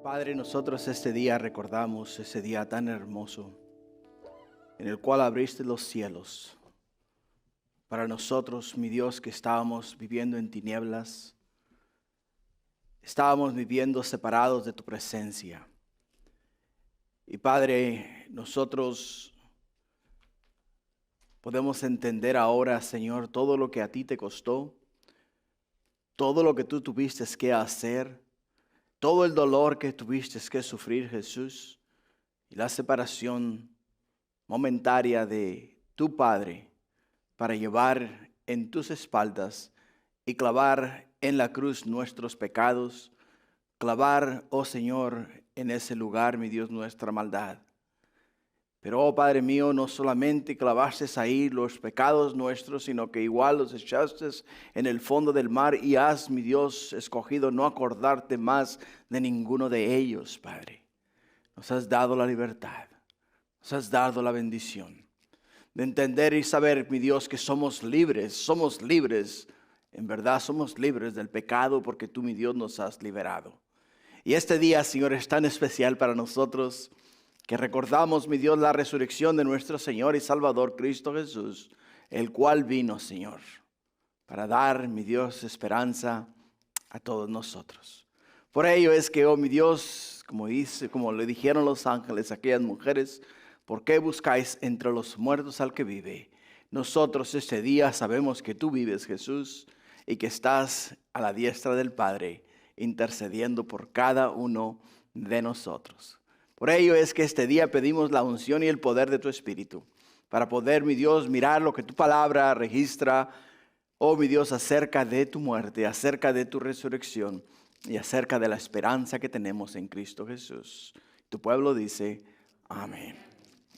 Padre, nosotros este día recordamos ese día tan hermoso en el cual abriste los cielos para nosotros, mi Dios, que estábamos viviendo en tinieblas, estábamos viviendo separados de tu presencia. Y Padre, nosotros podemos entender ahora, Señor, todo lo que a ti te costó, todo lo que tú tuviste que hacer, todo el dolor que tuviste que sufrir, Jesús, y la separación momentaria de tu Padre para llevar en tus espaldas y clavar en la cruz nuestros pecados, clavar, oh Señor, en ese lugar, mi Dios, nuestra maldad. Pero, oh Padre mío, no solamente clavaste ahí los pecados nuestros, sino que igual los echaste en el fondo del mar y has, mi Dios, escogido no acordarte más de ninguno de ellos, Padre. Nos has dado la libertad, nos has dado la bendición de entender y saber, mi Dios, que somos libres, en verdad somos libres del pecado porque tú, mi Dios, nos has liberado. Y este día, Señor, es tan especial para nosotros, que recordamos, mi Dios, la resurrección de nuestro Señor y Salvador Cristo Jesús, el cual vino, Señor, para dar, mi Dios, esperanza a todos nosotros. Por ello es que, oh mi Dios, como le dijeron los ángeles a aquellas mujeres, ¿por qué buscáis entre los muertos al que vive? Nosotros este día sabemos que tú vives, Jesús, y que estás a la diestra del Padre, intercediendo por cada uno de nosotros. Por ello es que este día pedimos la unción y el poder de tu Espíritu, para poder, mi Dios, mirar lo que tu palabra registra, oh mi Dios, acerca de tu muerte, acerca de tu resurrección y acerca de la esperanza que tenemos en Cristo Jesús. Tu pueblo dice, amén.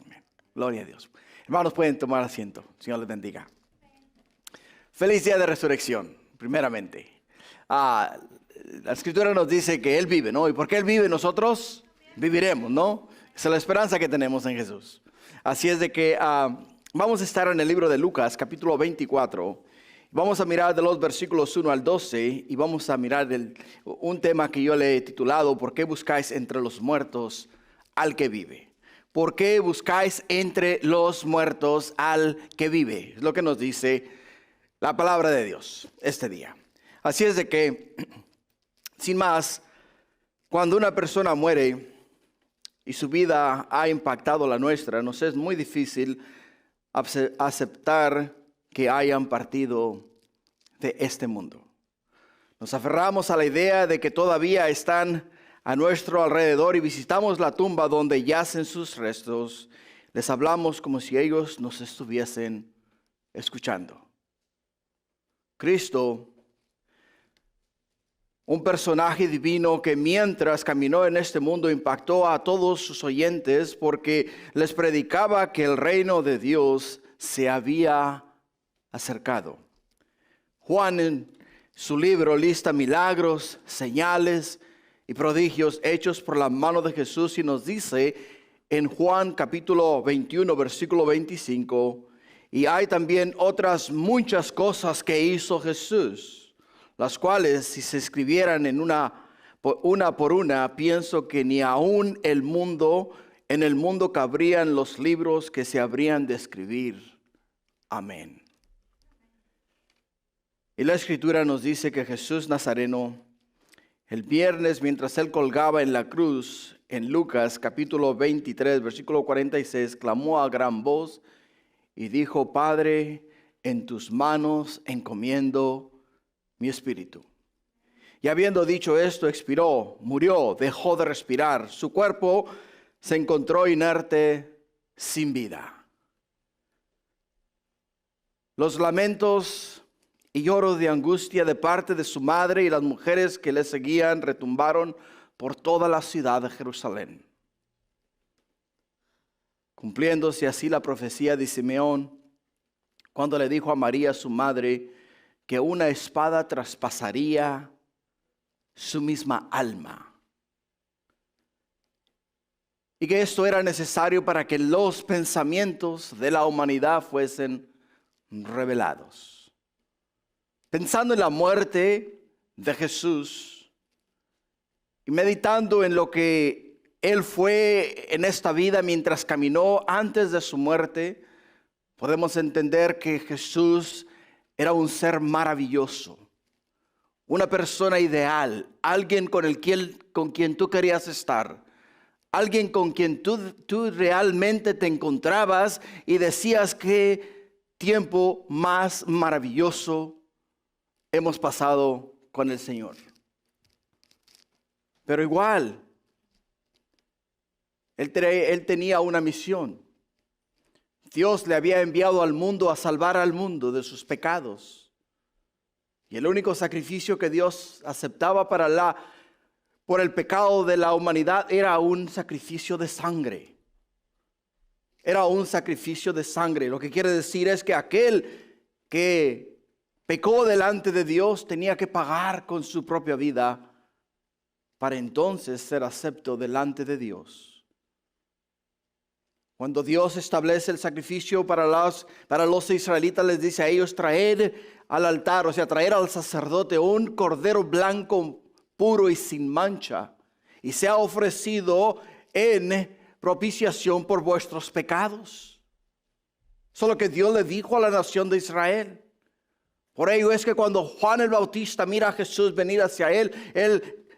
Amén. Gloria a Dios. Hermanos, pueden tomar asiento. Señor les bendiga. Feliz día de resurrección, primeramente. La Escritura nos dice que Él vive, ¿no? ¿Y por qué Él vive? Nosotros viviremos, ¿no? Esa es la esperanza que tenemos en Jesús. Así es de que vamos a estar en el libro de Lucas, capítulo 24. Vamos a mirar de los versículos 1 al 12 y vamos a mirar un tema que yo le he titulado, ¿por qué buscáis entre los muertos al que vive? ¿Por qué buscáis entre los muertos al que vive? Es lo que nos dice la palabra de Dios este día. Así es de que, sin más, cuando una persona muere y su vida ha impactado la nuestra, nos es muy difícil aceptar que hayan partido de este mundo. Nos aferramos a la idea de que todavía están a nuestro alrededor y visitamos la tumba donde yacen sus restos. Les hablamos como si ellos nos estuviesen escuchando. Cristo, un personaje divino que mientras caminó en este mundo impactó a todos sus oyentes porque les predicaba que el reino de Dios se había acercado. Juan en su libro lista milagros, señales y prodigios hechos por la mano de Jesús y nos dice en Juan capítulo 21 versículo 25, y hay también otras muchas cosas que hizo Jesús, las cuales si se escribieran en una por una, pienso que ni aún en el mundo cabrían los libros que se habrían de escribir. Amén. Y la Escritura nos dice que Jesús Nazareno, el viernes mientras él colgaba en la cruz, en Lucas capítulo 23, versículo 46, clamó a gran voz y dijo, Padre, en tus manos encomiendo mi espíritu. Y habiendo dicho esto, expiró, murió, dejó de respirar. Su cuerpo se encontró inerte, sin vida. Los lamentos y lloros de angustia de parte de su madre y las mujeres que le seguían retumbaron por toda la ciudad de Jerusalén. Cumpliéndose así la profecía de Simeón, cuando le dijo a María, su madre, que una espada traspasaría su misma alma. Y que esto era necesario para que los pensamientos de la humanidad fuesen revelados. Pensando en la muerte de Jesús, y meditando en lo que Él fue en esta vida mientras caminó antes de su muerte, podemos entender que Jesús era un ser maravilloso, una persona ideal, alguien con quien tú querías estar, alguien con quien tú realmente te encontrabas y decías qué tiempo más maravilloso hemos pasado con el Señor. Pero igual, Él tenía una misión. Dios le había enviado al mundo a salvar al mundo de sus pecados. Y el único sacrificio que Dios aceptaba por el pecado de la humanidad era un sacrificio de sangre. Era un sacrificio de sangre. Lo que quiere decir es que aquel que pecó delante de Dios tenía que pagar con su propia vida para entonces ser acepto delante de Dios. Cuando Dios establece el sacrificio para los israelitas, les dice a ellos traer al altar, o sea, traer al sacerdote un cordero blanco, puro y sin mancha, y sea ofrecido en propiciación por vuestros pecados. Eso es lo que Dios le dijo a la nación de Israel. Por ello es que cuando Juan el Bautista mira a Jesús venir hacia él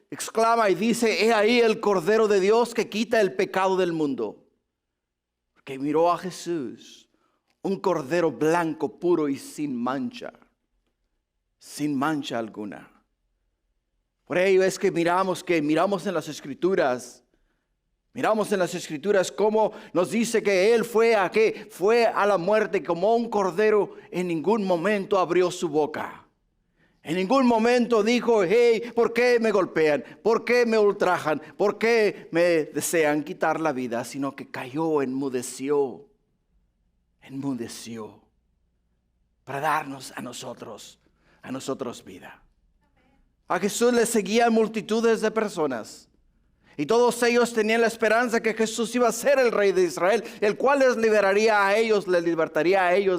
exclama y dice: he ahí el Cordero de Dios que quita el pecado del mundo. Que miró a Jesús, un cordero blanco, puro y sin mancha alguna. Por ello es que miramos en las Escrituras cómo nos dice que Él fue a la muerte como un cordero. En ningún momento abrió su boca. En ningún momento dijo: hey, ¿por qué me golpean? ¿Por qué me ultrajan? ¿Por qué me desean quitar la vida? Sino que cayó, enmudeció para darnos a nosotros vida. A Jesús le seguían multitudes de personas. Y todos ellos tenían la esperanza que Jesús iba a ser el Rey de Israel, el cual les libertaría a ellos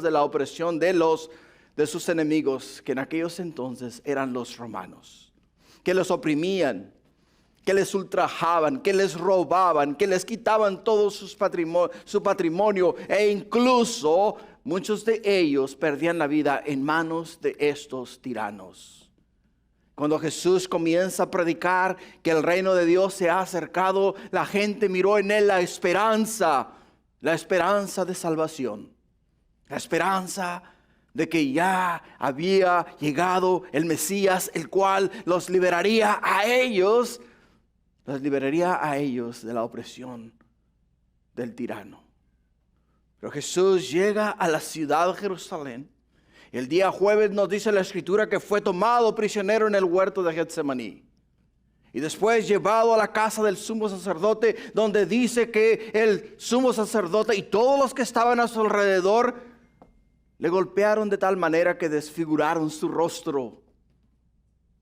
de la opresión de sus enemigos, que en aquellos entonces eran los romanos, que los oprimían, que les ultrajaban, que les robaban, que les quitaban todo su patrimonio, e incluso muchos de ellos perdían la vida en manos de estos tiranos. Cuando Jesús comienza a predicar que el reino de Dios se ha acercado, la gente miró en él la esperanza de salvación, la esperanza de que ya había llegado el Mesías, el cual los liberaría a ellos de la opresión del tirano. Pero Jesús llega a la ciudad de Jerusalén. El día jueves nos dice la Escritura que fue tomado prisionero en el huerto de Getsemaní. Y después llevado a la casa del sumo sacerdote, donde dice que el sumo sacerdote y todos los que estaban a su alrededor le golpearon de tal manera que desfiguraron su rostro.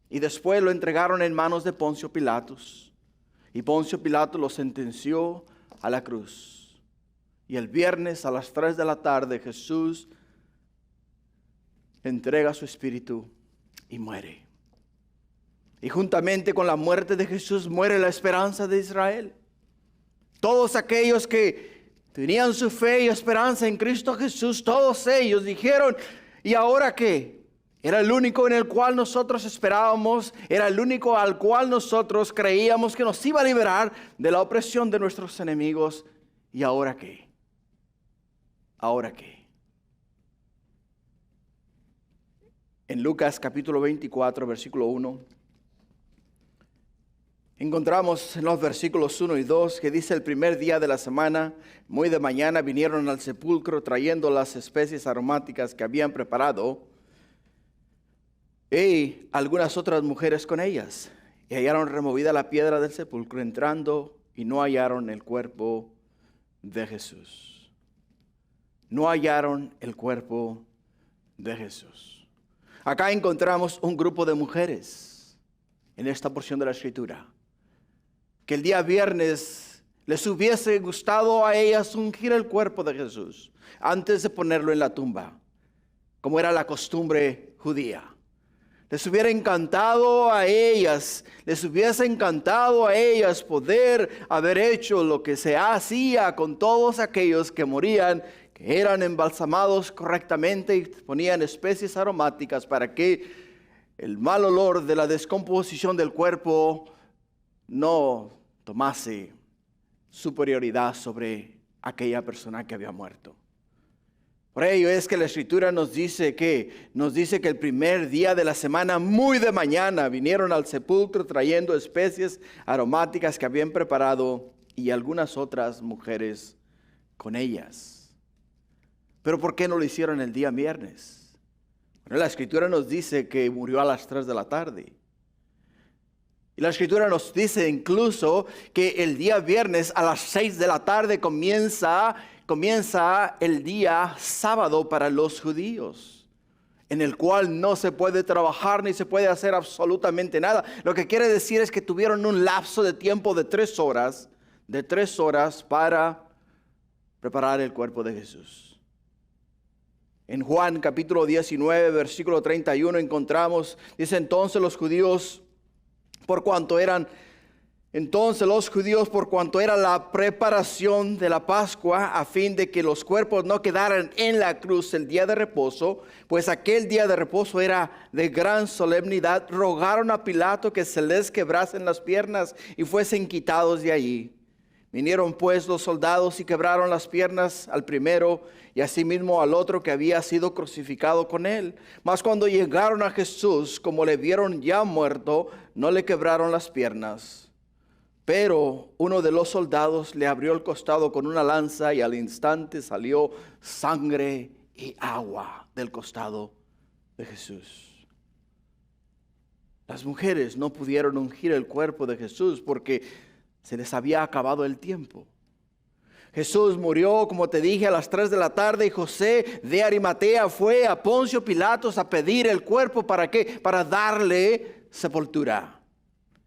Y después lo entregaron en manos de Poncio Pilatos. Y Poncio Pilato lo sentenció a la cruz. Y el viernes a las 3 de la tarde Jesús entrega su espíritu y muere. Y juntamente con la muerte de Jesús muere la esperanza de Israel. Todos aquellos que tenían su fe y esperanza en Cristo Jesús, todos ellos dijeron: ¿y ahora qué? Era el único en el cual nosotros esperábamos, era el único al cual nosotros creíamos que nos iba a liberar de la opresión de nuestros enemigos. ¿Y ahora qué? ¿Ahora qué? En Lucas capítulo 24, versículo 1, encontramos en los versículos 1 y 2 que dice: el primer día de la semana, muy de mañana, vinieron al sepulcro trayendo las especies aromáticas que habían preparado, y algunas otras mujeres con ellas. Y hallaron removida la piedra del sepulcro, entrando, y no hallaron el cuerpo de Jesús. No hallaron el cuerpo de Jesús. Acá encontramos un grupo de mujeres en esta porción de la Escritura, que el día viernes les hubiese gustado a ellas ungir el cuerpo de Jesús antes de ponerlo en la tumba, como era la costumbre judía. Les hubiera encantado a ellas, les hubiese encantado a ellas poder haber hecho lo que se hacía con todos aquellos que morían, que eran embalsamados correctamente y ponían especies aromáticas para que el mal olor de la descomposición del cuerpo no tomase superioridad sobre aquella persona que había muerto. Por ello es que la Escritura nos dice que el primer día de la semana, muy de mañana, vinieron al sepulcro trayendo especies aromáticas que habían preparado y algunas otras mujeres con ellas. Pero ¿por qué no lo hicieron el día viernes? Bueno, la Escritura nos dice que murió a las 3 de la tarde. Y la Escritura nos dice incluso que el día viernes a las 6 de la tarde comienza el día sábado para los judíos, en el cual no se puede trabajar ni se puede hacer absolutamente nada. Lo que quiere decir es que tuvieron un lapso de tiempo de 3 horas para preparar el cuerpo de Jesús. En Juan capítulo 19, versículo 31 encontramos, dice entonces los judíos, por cuanto era la preparación de la Pascua, a fin de que los cuerpos no quedaran en la cruz el día de reposo, pues aquel día de reposo era de gran solemnidad, rogaron a Pilato que se les quebrasen las piernas y fuesen quitados de allí. Vinieron pues los soldados y quebraron las piernas al primero y asimismo al otro que había sido crucificado con él. Mas cuando llegaron a Jesús, como le vieron ya muerto, no le quebraron las piernas. Pero uno de los soldados le abrió el costado con una lanza y al instante salió sangre y agua del costado de Jesús. Las mujeres no pudieron ungir el cuerpo de Jesús porque se les había acabado el tiempo. Jesús murió, como te dije, a las 3 de la tarde y José de Arimatea fue a Poncio Pilatos a pedir el cuerpo. ¿Para qué? Para darle sepultura.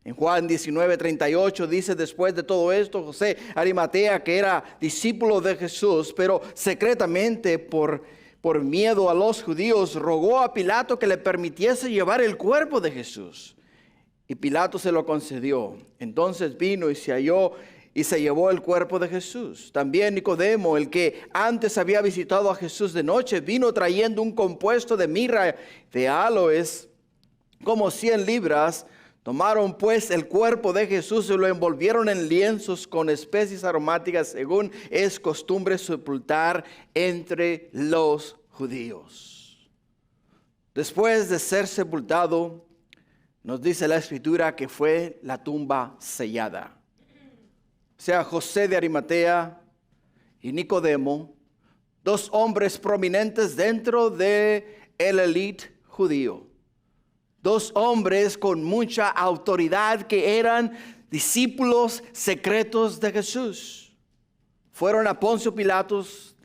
En Juan 19:38 dice, después de todo esto, José Arimatea, que era discípulo de Jesús, pero secretamente por miedo a los judíos, rogó a Pilato que le permitiese llevar el cuerpo de Jesús. Y Pilato se lo concedió. Entonces vino y se halló y se llevó el cuerpo de Jesús. También Nicodemo, el que antes había visitado a Jesús de noche, vino trayendo un compuesto de mirra de aloes, como 100 libras. Tomaron pues el cuerpo de Jesús y lo envolvieron en lienzos con especies aromáticas, según es costumbre sepultar entre los judíos. Después de ser sepultado, nos dice la Escritura que fue la tumba sellada. O sea, José de Arimatea y Nicodemo, 2 hombres prominentes dentro de el élite judío. 2 hombres con mucha autoridad que eran discípulos secretos de Jesús. Fueron a Poncio Pilatos,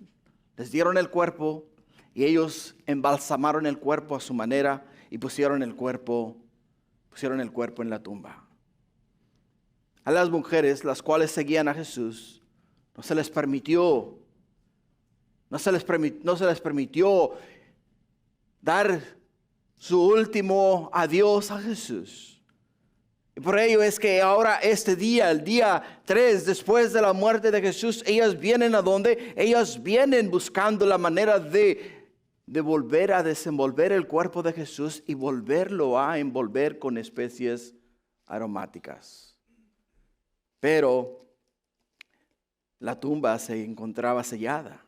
les dieron el cuerpo y ellos embalsamaron el cuerpo a su manera y pusieron el cuerpo en la tumba. A las mujeres, las cuales seguían a Jesús, no se les permitió dar su último adiós a Jesús. Y por ello es que ahora este día, el día 3, después de la muerte de Jesús, ellas vienen a donde? Ellas vienen buscando la manera de volver a desenvolver el cuerpo de Jesús y volverlo a envolver con especies aromáticas. Pero la tumba se encontraba sellada.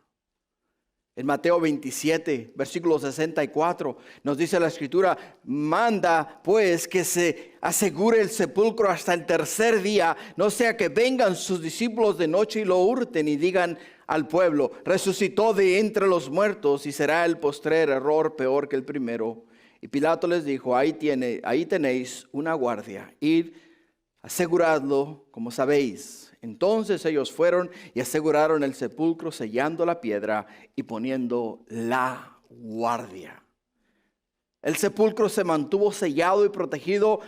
En Mateo 27, versículo 64, nos dice la Escritura, manda pues que se asegure el sepulcro hasta el tercer día, no sea que vengan sus discípulos de noche y lo hurten y digan al pueblo, resucitó de entre los muertos y será el postrer error peor que el primero. Y Pilato les dijo, ahí tenéis una guardia, id, aseguradlo como sabéis. Entonces ellos fueron y aseguraron el sepulcro, sellando la piedra y poniendo la guardia. El sepulcro se mantuvo sellado y protegido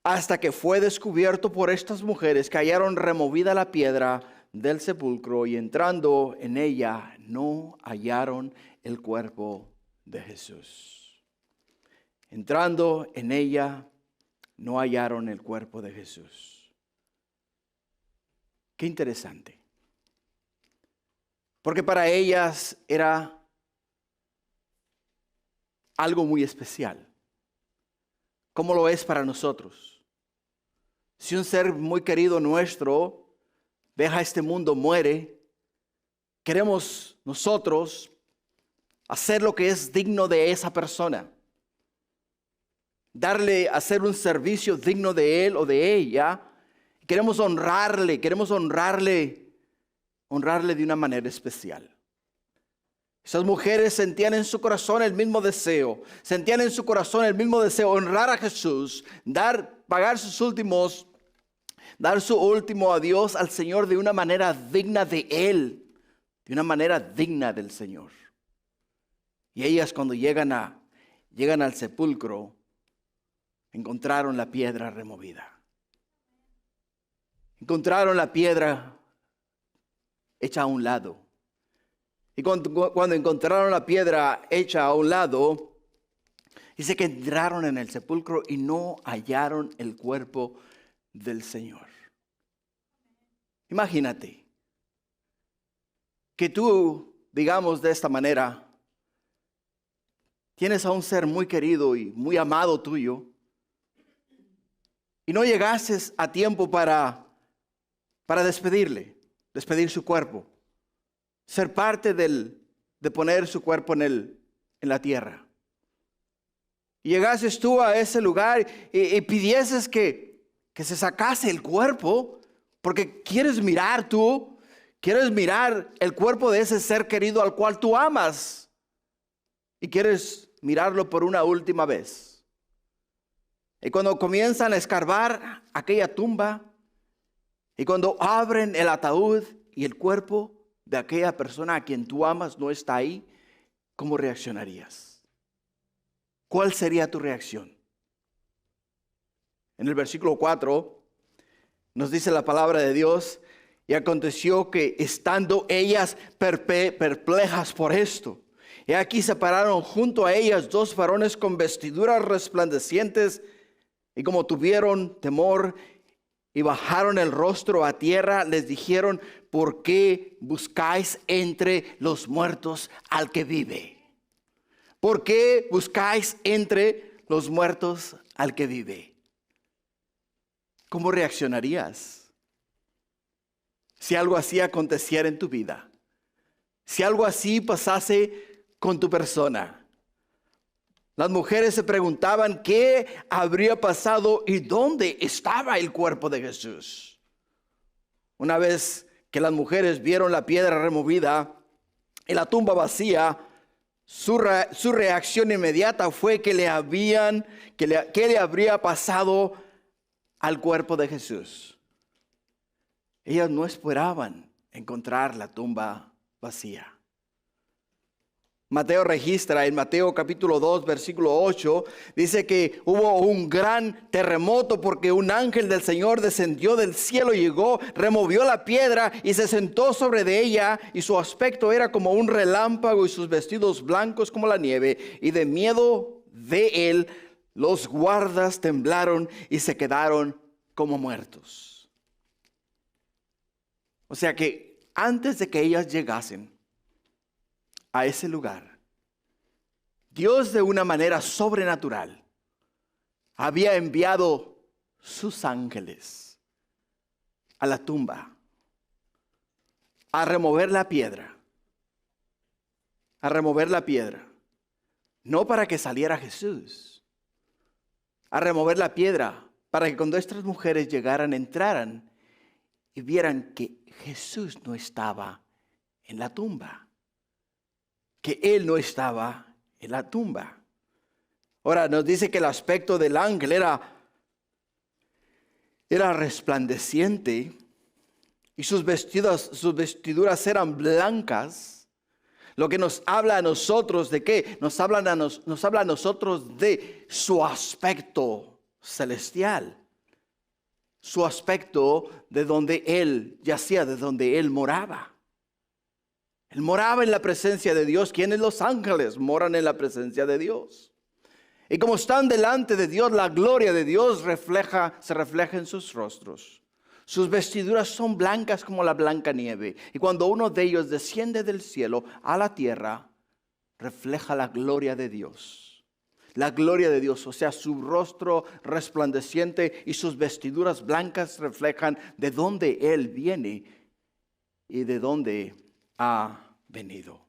hasta que fue descubierto por estas mujeres, que hallaron removida la piedra del sepulcro y entrando en ella no hallaron el cuerpo de Jesús. Entrando en ella, no hallaron el cuerpo de Jesús. Qué interesante. Porque para ellas era algo muy especial, como lo es para nosotros. Si un ser muy querido nuestro deja este mundo, muere, queremos nosotros hacer lo que es digno de esa persona. Hacer un servicio digno de él o de ella. Queremos honrarle de una manera especial. Esas mujeres sentían en su corazón el mismo deseo, honrar a Jesús, dar su último adiós al Señor de una manera digna de Él, de una manera digna del Señor. Y ellas cuando llegan al sepulcro, encontraron la piedra removida. Encontraron la piedra hecha a un lado. Y cuando encontraron la piedra hecha a un lado, dice que entraron en el sepulcro y no hallaron el cuerpo del Señor. Imagínate que tú, digamos de esta manera, tienes a un ser muy querido y muy amado tuyo, y no llegases a tiempo para despedir su cuerpo, ser parte de poner su cuerpo en la tierra. Y llegases tú a ese lugar y pidieses que se sacase el cuerpo, porque quieres mirar el cuerpo de ese ser querido al cual tú amas, y quieres mirarlo por una última vez. Y cuando comienzan a escarbar aquella tumba, y cuando abren el ataúd y el cuerpo de aquella persona a quien tú amas no está ahí, ¿cómo reaccionarías? ¿Cuál sería tu reacción? En el versículo 4 nos dice la palabra de Dios: y aconteció que estando ellas perplejas por esto, y aquí se pararon junto a ellas dos varones con vestiduras resplandecientes, y como tuvieron temor y bajaron el rostro a tierra, les dijeron: ¿por qué buscáis entre los muertos al que vive? ¿Por qué buscáis entre los muertos al que vive? ¿Cómo reaccionarías si algo así aconteciera en tu vida? Si algo así pasase con tu persona. Las mujeres se preguntaban qué habría pasado y dónde estaba el cuerpo de Jesús. Una vez que las mujeres vieron la piedra removida y la tumba vacía, su reacción inmediata fue que le habría pasado al cuerpo de Jesús. Ellas no esperaban encontrar la tumba vacía. Mateo registra en Mateo capítulo 2 versículo 8, dice que hubo un gran terremoto porque un ángel del Señor descendió del cielo, llegó, removió la piedra y se sentó sobre de ella, y su aspecto era como un relámpago y sus vestidos blancos como la nieve, y de miedo de él los guardas temblaron y se quedaron como muertos. O sea que antes de que ellas llegasen a ese lugar, Dios de una manera sobrenatural había enviado sus ángeles a la tumba a remover la piedra, no para que saliera Jesús, a remover la piedra para que cuando estas mujeres entraran y vieran que Jesús no estaba en la tumba, que Él no estaba en la tumba. Ahora nos dice que el aspecto del ángel era resplandeciente y sus vestiduras eran blancas, lo que nos habla a nosotros de qué? Nos habla a nosotros de su aspecto celestial, su aspecto de donde Él yacía, de donde Él moraba. Él moraba en la presencia de Dios. ¿Quiénes? Los ángeles moran en la presencia de Dios. Y como están delante de Dios, la gloria de Dios se refleja en sus rostros. Sus vestiduras son blancas como la blanca nieve. Y cuando uno de ellos desciende del cielo a la tierra, refleja la gloria de Dios. La gloria de Dios, o sea, su rostro resplandeciente y sus vestiduras blancas reflejan de dónde Él viene y de dónde ha venido.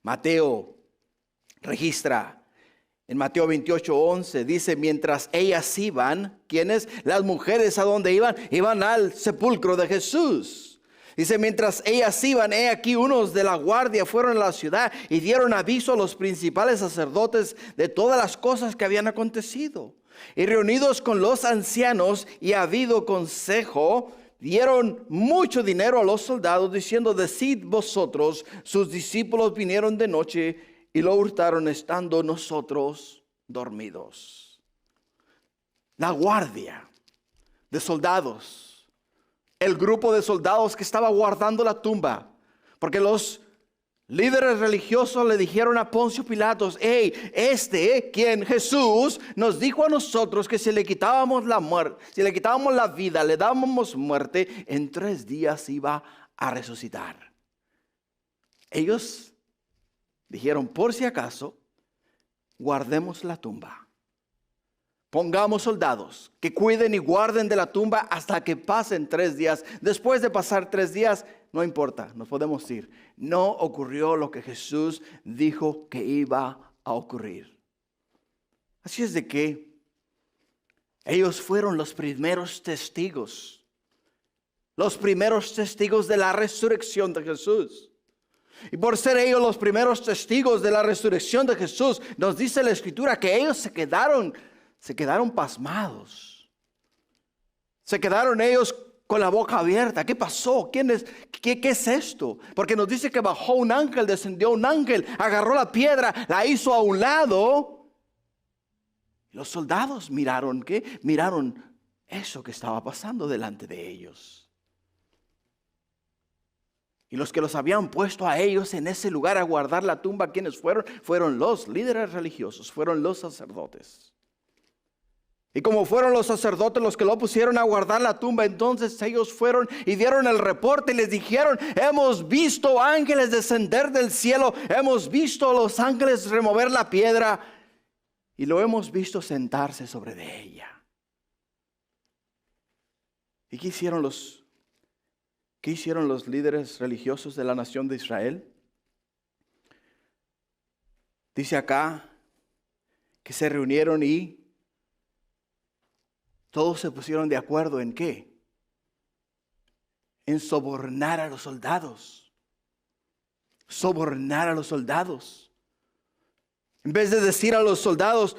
Mateo registra en Mateo 28:11, dice, mientras ellas iban, ¿quiénes? Las mujeres, ¿a dónde iban? Iban al sepulcro de Jesús. Dice, mientras ellas iban, he aquí unos de la guardia fueron a la ciudad y dieron aviso a los principales sacerdotes de todas las cosas que habían acontecido. Y reunidos con los ancianos y habido consejo, dieron mucho dinero a los soldados, diciendo, decid vosotros, sus discípulos vinieron de noche y lo hurtaron estando nosotros dormidos. La guardia de soldados, el grupo de soldados que estaba guardando la tumba, porque los líderes religiosos le dijeron a Poncio Pilatos, hey, quien Jesús nos dijo a nosotros que si le quitábamos la muerte, si le quitábamos la vida, le dábamos muerte, en 3 días iba a resucitar. Ellos dijeron, por si acaso, guardemos la tumba. Pongamos soldados que cuiden y guarden de la tumba hasta que pasen 3 días. Después de pasar 3 días, no importa, nos podemos ir. No ocurrió lo que Jesús dijo que iba a ocurrir. Así es de que ellos fueron los primeros testigos. Los primeros testigos de la resurrección de Jesús. Y por ser ellos los primeros testigos de la resurrección de Jesús, nos dice la Escritura que ellos se quedaron pasmados. Se quedaron ellos con la boca abierta. ¿Qué pasó? ¿Qué es esto? Porque nos dice que bajó un ángel, descendió un ángel, agarró la piedra, la hizo a un lado. Los soldados miraron, ¿qué? Miraron eso que estaba pasando delante de ellos. Y los que los habían puesto a ellos en ese lugar a guardar la tumba, ¿quiénes fueron? Fueron los líderes religiosos, fueron los sacerdotes. Y como fueron los sacerdotes los que lo pusieron a guardar la tumba, entonces ellos fueron y dieron el reporte y les dijeron, hemos visto ángeles descender del cielo, hemos visto a los ángeles remover la piedra y lo hemos visto sentarse sobre de ella. ¿Y qué hicieron los líderes religiosos de la nación de Israel? Dice acá que se reunieron y todos se pusieron de acuerdo en ¿qué? En sobornar a los soldados. Sobornar a los soldados. En vez de decir a los soldados,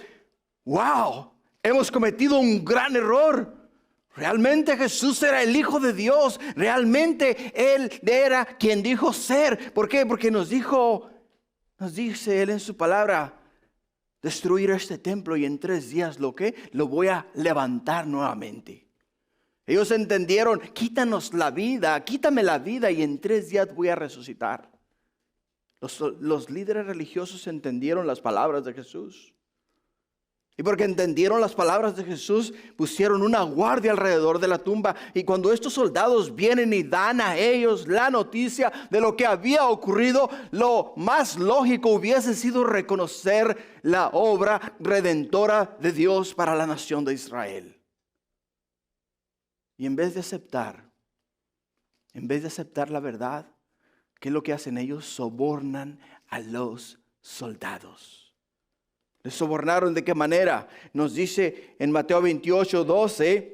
wow, hemos cometido un gran error. Realmente Jesús era el Hijo de Dios. Realmente Él era quien dijo ser. ¿Por qué? Porque nos dice Él en su palabra, destruir este templo y en 3 días lo voy a levantar nuevamente. Ellos entendieron, quítame la vida y en 3 días voy a resucitar. Los líderes religiosos entendieron las palabras de Jesús. Y porque entendieron las palabras de Jesús, pusieron una guardia alrededor de la tumba. Y cuando estos soldados vienen y dan a ellos la noticia de lo que había ocurrido, lo más lógico hubiese sido reconocer la obra redentora de Dios para la nación de Israel. Y en vez de aceptar la verdad, ¿qué es lo que hacen ellos? Sobornan a los soldados. ¿Les sobornaron de qué manera? Nos dice en Mateo 28:12.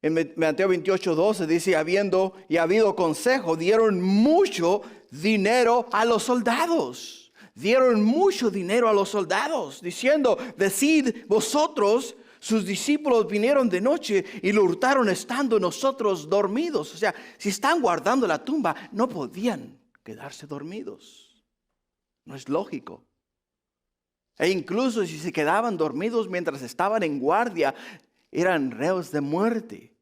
En Mateo 28:12 dice, habido consejo, dieron mucho dinero a los soldados. Dieron mucho dinero a los soldados, diciendo, decid vosotros, sus discípulos vinieron de noche y lo hurtaron estando nosotros dormidos. O sea, si están guardando la tumba, no podían quedarse dormidos. No es lógico. E incluso si se quedaban dormidos mientras estaban en guardia, eran reos de muerte.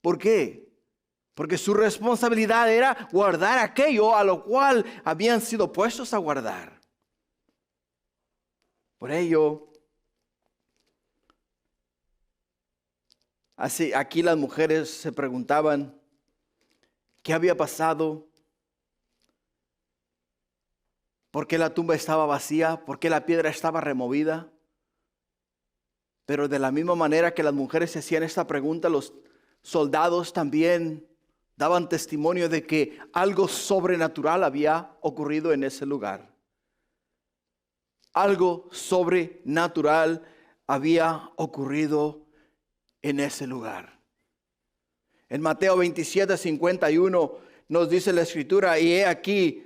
¿Por qué? Porque su responsabilidad era guardar aquello a lo cual habían sido puestos a guardar. Por ello, así, aquí las mujeres se preguntaban qué había pasado, por qué la tumba estaba vacía, por qué la piedra estaba removida. Pero de la misma manera que las mujeres se hacían esta pregunta, los soldados también daban testimonio de que algo sobrenatural había ocurrido en ese lugar. Algo sobrenatural había ocurrido en ese lugar. En Mateo 27:51 nos dice la Escritura, y he aquí,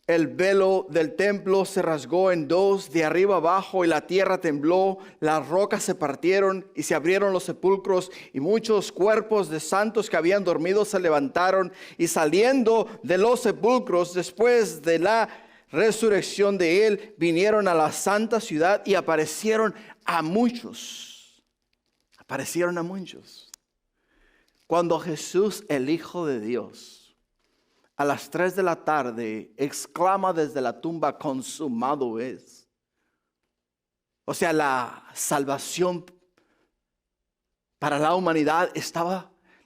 el velo del templo se rasgó en dos, de arriba abajo, y la tierra tembló, las rocas se partieron y se abrieron los sepulcros, y muchos cuerpos de santos que habían dormido se levantaron, y saliendo de los sepulcros después de la resurrección de él, vinieron a la santa ciudad y aparecieron a muchos. Aparecieron a muchos. Cuando Jesús, el Hijo de Dios, a las 3 de la tarde, exclama desde la tumba, consumado es. O sea, la salvación para la humanidad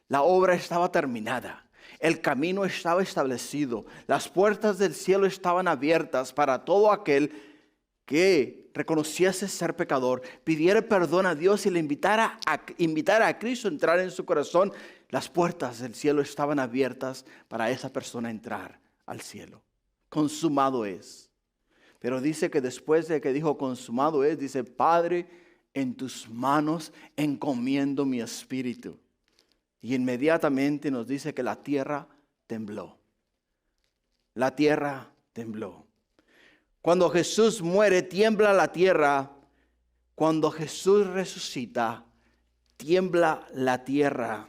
la obra estaba terminada. El camino estaba establecido. Las puertas del cielo estaban abiertas para todo aquel que reconociese ser pecador, pidiera perdón a Dios y le invitara a Cristo a entrar en su corazón. Las puertas del cielo estaban abiertas para esa persona entrar al cielo. Consumado es. Pero dice que después de que dijo consumado es, dice, Padre, en tus manos encomiendo mi espíritu. Y inmediatamente nos dice que la tierra tembló. La tierra tembló. Cuando Jesús muere, tiembla la tierra. Cuando Jesús resucita, tiembla la tierra.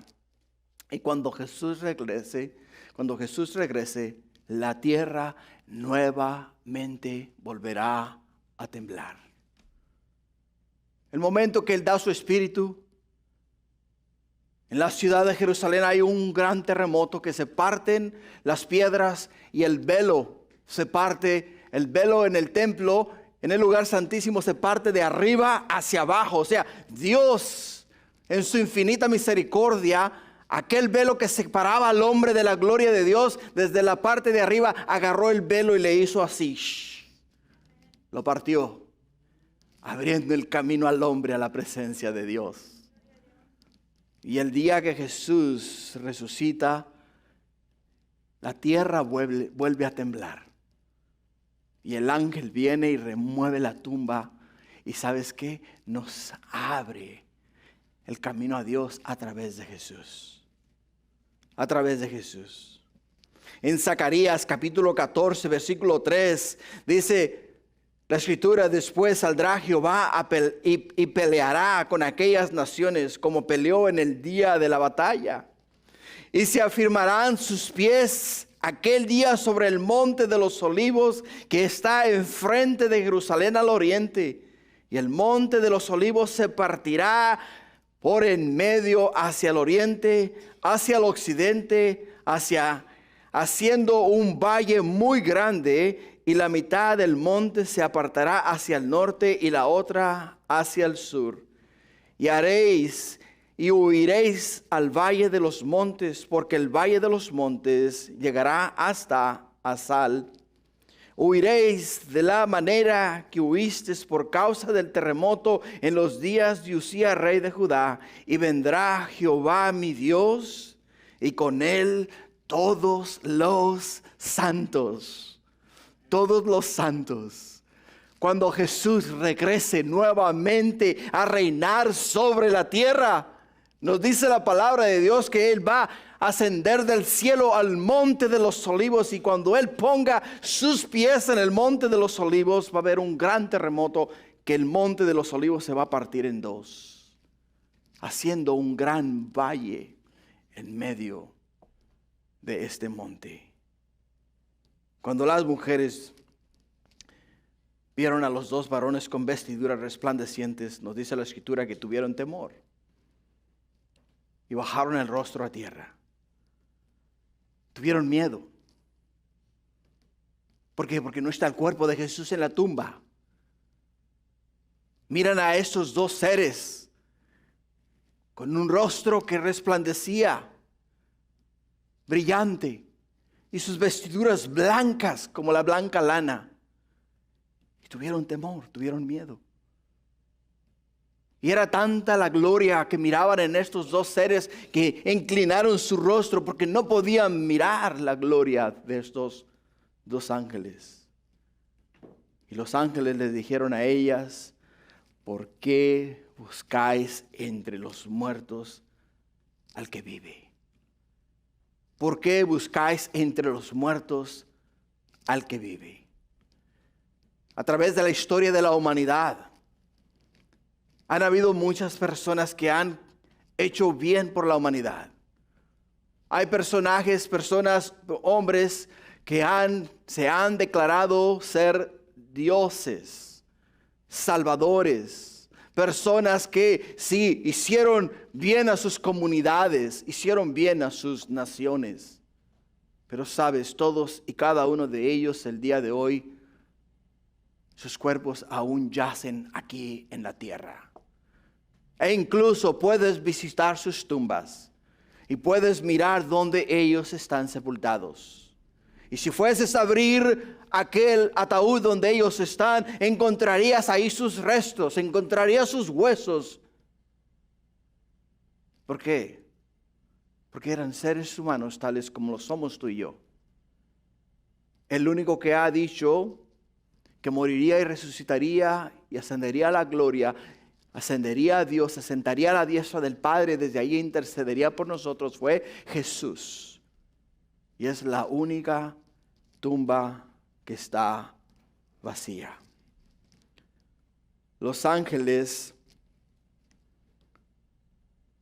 Y cuando Jesús regrese, la tierra nuevamente volverá a temblar. El momento que Él da su espíritu, en la ciudad de Jerusalén hay un gran terremoto que se parten las piedras y el velo se parte. El velo en el templo, en el lugar santísimo, se parte de arriba hacia abajo. O sea, Dios en su infinita misericordia, aquel velo que separaba al hombre de la gloria de Dios, desde la parte de arriba agarró el velo y le hizo así. Lo partió, abriendo el camino al hombre a la presencia de Dios. Y el día que Jesús resucita, la tierra vuelve a temblar. Y el ángel viene y remueve la tumba. Y ¿sabes qué? Nos abre el camino a Dios a través de Jesús. A través de Jesús. En Zacarías capítulo 14, versículo 3, dice la Escritura, después saldrá Jehová y peleará con aquellas naciones como peleó en el día de la batalla. Y se afirmarán sus pies aquel día sobre el monte de los olivos que está enfrente de Jerusalén al oriente. Y el monte de los olivos se partirá por en medio hacia el oriente, hacia el occidente, haciendo un valle muy grande, y la mitad del monte se apartará hacia el norte y la otra hacia el sur. Y huiréis al valle de los montes, porque el valle de los montes llegará hasta Asal. Huiréis de la manera que huisteis por causa del terremoto en los días de Usías, rey de Judá. Y vendrá Jehová mi Dios, y con él todos los santos. Todos los santos. Cuando Jesús regrese nuevamente a reinar sobre la tierra, nos dice la palabra de Dios que Él va a ascender del cielo al monte de los olivos, y cuando Él ponga sus pies en el monte de los olivos va a haber un gran terremoto, que el monte de los olivos se va a partir en dos, haciendo un gran valle en medio de este monte. Cuando las mujeres vieron a los dos varones con vestiduras resplandecientes, nos dice la Escritura que tuvieron temor y bajaron el rostro a tierra. Tuvieron miedo. ¿Por qué? Porque no está el cuerpo de Jesús en la tumba. miran a estos dos seres con un rostro que resplandecía, brillante, y sus vestiduras blancas como la blanca lana. Y tuvieron temor, tuvieron miedo. Y era tanta la gloria que miraban en estos dos seres que inclinaron su rostro porque no podían mirar la gloria de estos dos ángeles. Y los ángeles les dijeron a ellas: ¿por qué buscáis entre los muertos al que vive? ¿Por qué buscáis entre los muertos al que vive? A través de la historia de la humanidad, han habido muchas personas que han hecho bien por la humanidad. Hay personajes, personas, hombres que se han declarado ser dioses, salvadores. Personas que sí hicieron bien a sus comunidades, hicieron bien a sus naciones. Pero sabes, todos y cada uno de ellos el día de hoy, sus cuerpos aún yacen aquí en la tierra. E incluso puedes visitar sus tumbas y puedes mirar dónde ellos están sepultados. Y si fueses a abrir aquel ataúd donde ellos están, encontrarías ahí sus restos, encontrarías sus huesos. ¿Por qué? Porque eran seres humanos tales como lo somos tú y yo. El único que ha dicho que moriría y resucitaría y ascendería a la gloria, ascendería a Dios, se sentaría a la diestra del Padre, desde allí intercedería por nosotros, fue Jesús. Y es la única tumba que está vacía. Los ángeles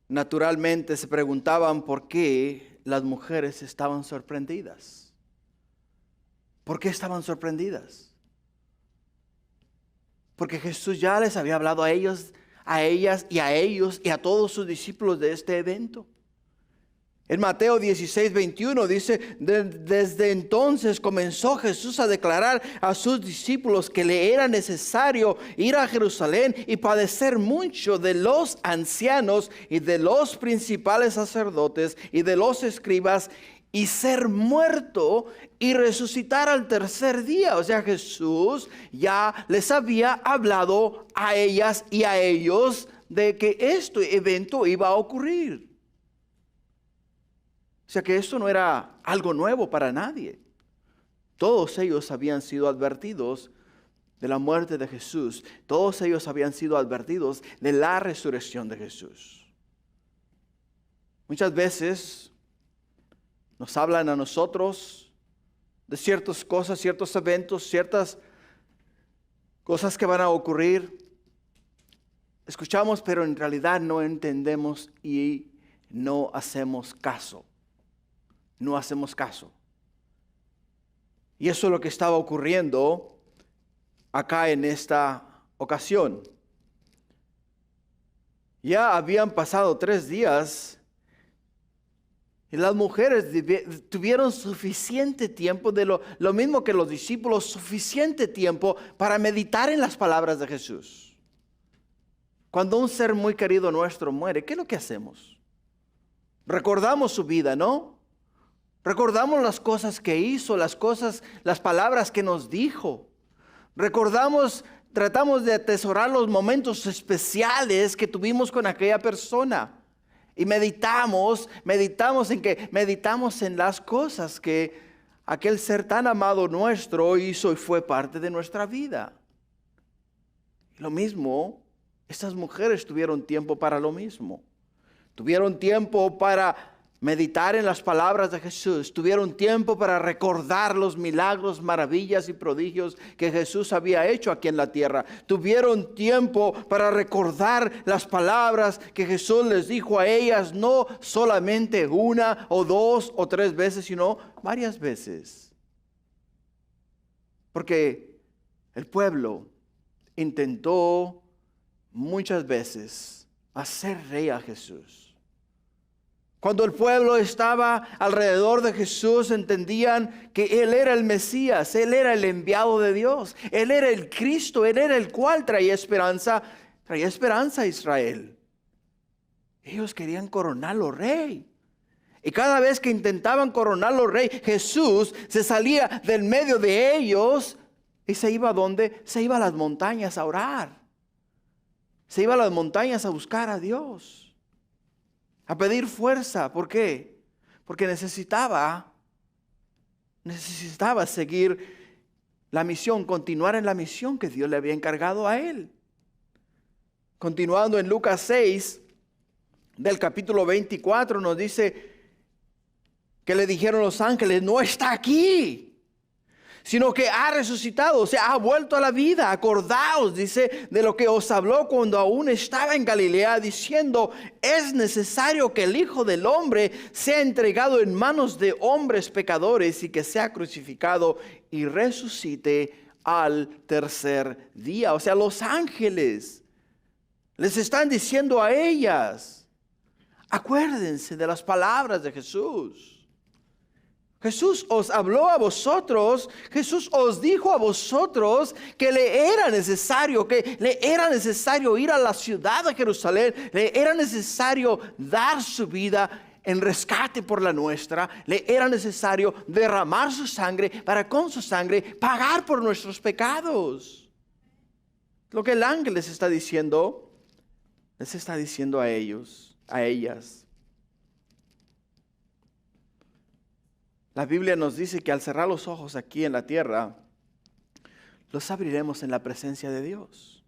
naturalmente se preguntaban por qué las mujeres estaban sorprendidas. ¿Por qué estaban sorprendidas? Porque Jesús ya les había hablado a ellos, a ellas y a ellos y a todos sus discípulos de este evento. En Mateo 16:21 dice: desde entonces comenzó Jesús a declarar a sus discípulos que le era necesario ir a Jerusalén y padecer mucho de los ancianos y de los principales sacerdotes y de los escribas, y ser muerto y resucitar al tercer día. O sea, Jesús ya les había hablado a ellas y a ellos de que este evento iba a ocurrir. O sea que esto no era algo nuevo para nadie. Todos ellos habían sido advertidos de la muerte de Jesús. Todos ellos habían sido advertidos de la resurrección de Jesús. Muchas veces nos hablan a nosotros de ciertas cosas, ciertos eventos, ciertas cosas que van a ocurrir. Escuchamos, pero en realidad no entendemos y no hacemos caso. No hacemos caso. Y eso es lo que estaba ocurriendo acá en esta ocasión. Ya habían pasado 3 días y las mujeres tuvieron suficiente tiempo, de lo mismo que los discípulos, suficiente tiempo para meditar en las palabras de Jesús. Cuando un ser muy querido nuestro muere, ¿qué es lo que hacemos? Recordamos su vida, ¿no? Recordamos las cosas que hizo, las palabras que nos dijo. Tratamos de atesorar los momentos especiales que tuvimos con aquella persona. Y meditamos en las cosas que aquel ser tan amado nuestro hizo y fue parte de nuestra vida. Y lo mismo, estas mujeres tuvieron tiempo para lo mismo. Tuvieron tiempo para meditar en las palabras de Jesús. Tuvieron tiempo para recordar los milagros, maravillas y prodigios que Jesús había hecho aquí en la tierra. Tuvieron tiempo para recordar las palabras que Jesús les dijo a ellas, no solamente 1 o 2 o 3 veces, sino varias veces. Porque el pueblo intentó muchas veces hacer rey a Jesús. Cuando el pueblo estaba alrededor de Jesús, entendían que Él era el Mesías, Él era el enviado de Dios, Él era el Cristo, Él era el cual traía esperanza. traía esperanza a Israel. Ellos querían coronarlo rey. Y cada vez que intentaban coronarlo rey, Jesús se salía del medio de ellos y se iba ¿a dónde? Se iba a las montañas a orar. Se iba a las montañas a buscar a Dios, a pedir fuerza. ¿Por qué? Porque necesitaba seguir la misión, continuar en la misión que Dios le había encargado a él. Continuando en Lucas 6, del capítulo 24, nos dice que le dijeron los ángeles: no está aquí, sino que ha resucitado, o sea, ha vuelto a la vida. Acordaos, dice, de lo que os habló cuando aún estaba en Galilea, diciendo: es necesario que el Hijo del Hombre sea entregado en manos de hombres pecadores y que sea crucificado y resucite al tercer día. O sea, los ángeles les están diciendo a ellas: acuérdense de las palabras de Jesús. Jesús os habló a vosotros, Jesús os dijo a vosotros que le era necesario ir a la ciudad de Jerusalén, le era necesario dar su vida en rescate por la nuestra, le era necesario derramar su sangre para con su sangre pagar por nuestros pecados. Lo que el ángel les está diciendo a ellos, a ellas. La Biblia nos dice que al cerrar los ojos aquí en la tierra, los abriremos en la presencia de Dios.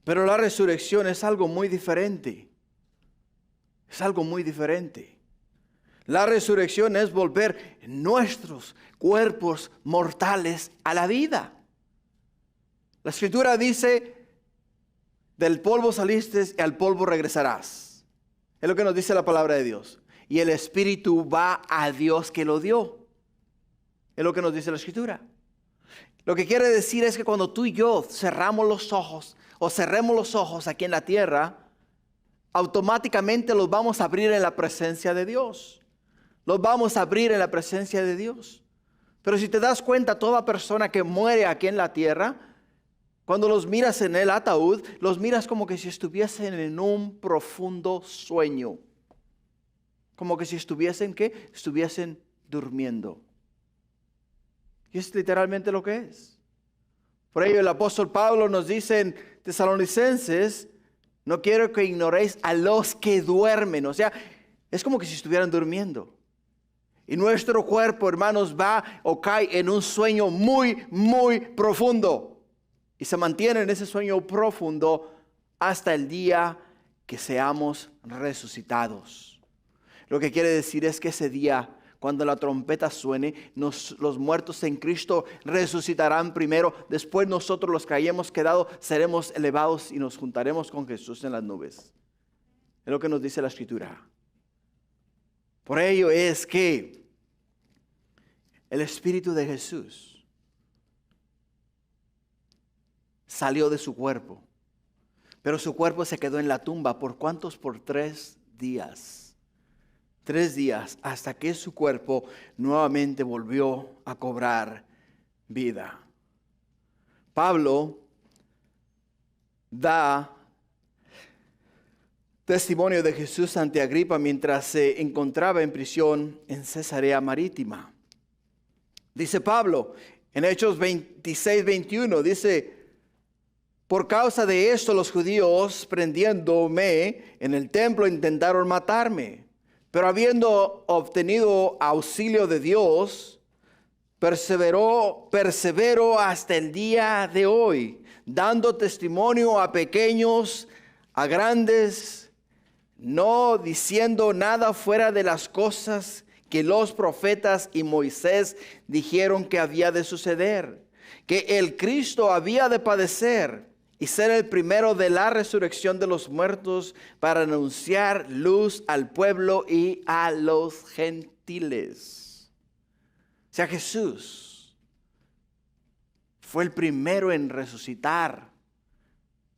Pero la resurrección es algo muy diferente. Es algo muy diferente. La resurrección es volver nuestros cuerpos mortales a la vida. La Escritura dice: del polvo saliste y al polvo regresarás. Es lo que nos dice la palabra de Dios. Y el Espíritu va a Dios que lo dio. Es lo que nos dice la Escritura. Lo que quiere decir es que cuando tú y yo cerramos los ojos o cerremos los ojos aquí en la tierra, automáticamente los vamos a abrir en la presencia de Dios. Los vamos a abrir en la presencia de Dios. Pero si te das cuenta, toda persona que muere aquí en la tierra, cuando los miras en el ataúd, los miras como que si estuviesen en un profundo sueño. Como que si estuviesen durmiendo. Y es literalmente lo que es. Por ello el apóstol Pablo nos dice en Tesalonicenses: no quiero que ignoréis a los que duermen. O sea, es como que si estuvieran durmiendo. Y nuestro cuerpo, hermanos, va o cae en un sueño muy, muy profundo. Y se mantiene en ese sueño profundo hasta el día que seamos resucitados. Lo que quiere decir es que ese día, cuando la trompeta suene, los muertos en Cristo resucitarán primero. Después nosotros, los que hayamos quedado, seremos elevados y nos juntaremos con Jesús en las nubes. Es lo que nos dice la Escritura. Por ello es que el Espíritu de Jesús salió de su cuerpo. Pero su cuerpo se quedó en la tumba. ¿Por cuántos? Por 3 días. 3 días hasta que su cuerpo nuevamente volvió a cobrar vida. Pablo da testimonio de Jesús ante Agripa mientras se encontraba en prisión en Cesarea Marítima. Dice Pablo en Hechos 26-21, dice: por causa de esto los judíos, prendiéndome en el templo, intentaron matarme. Pero habiendo obtenido auxilio de Dios, persevero hasta el día de hoy, dando testimonio a pequeños, a grandes, no diciendo nada fuera de las cosas que los profetas y Moisés dijeron que había de suceder, que el Cristo había de padecer y ser el primero de la resurrección de los muertos, para anunciar luz al pueblo y a los gentiles. O sea, Jesús fue el primero en resucitar.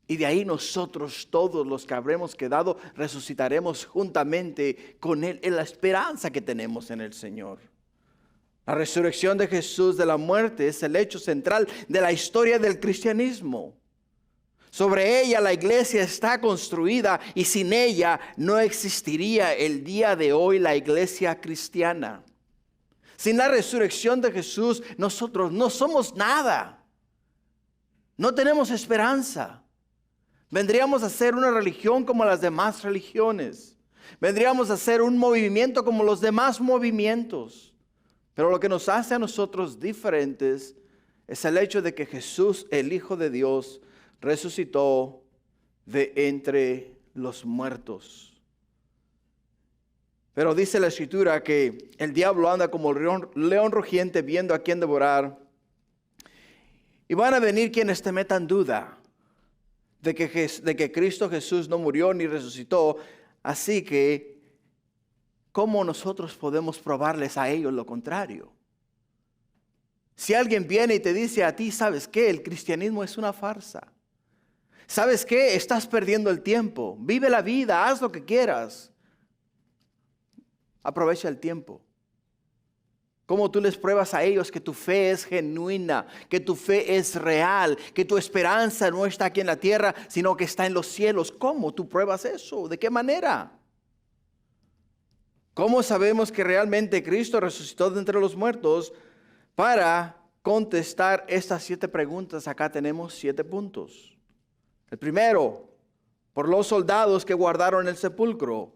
Y de ahí nosotros, todos los que habremos quedado, resucitaremos juntamente con Él en la esperanza que tenemos en el Señor. La resurrección de Jesús de la muerte es el hecho central de la historia del cristianismo. Sobre ella la iglesia está construida y sin ella no existiría el día de hoy la iglesia cristiana. Sin la resurrección de Jesús, nosotros no somos nada. No tenemos esperanza. Vendríamos a ser una religión como las demás religiones. Vendríamos a ser un movimiento como los demás movimientos. Pero lo que nos hace a nosotros diferentes es el hecho de que Jesús, el Hijo de Dios, resucitó de entre los muertos. Pero dice la Escritura que el diablo anda como león rugiente viendo a quién devorar. Y van a venir quienes te metan duda de que Cristo Jesús no murió ni resucitó. Así que, ¿cómo nosotros podemos probarles a ellos lo contrario? Si alguien viene y te dice a ti, ¿sabes qué? El cristianismo es una farsa. ¿Sabes qué? Estás perdiendo el tiempo. Vive la vida, haz lo que quieras. Aprovecha el tiempo. ¿Cómo tú les pruebas a ellos que tu fe es genuina, que tu fe es real, que tu esperanza no está aquí en la tierra, sino que está en los cielos? ¿Cómo tú pruebas eso? ¿De qué manera? ¿Cómo sabemos que realmente Cristo resucitó de entre los muertos? Para contestar estas 7 preguntas, acá tenemos 7 puntos. El primero, por los soldados que guardaron el sepulcro.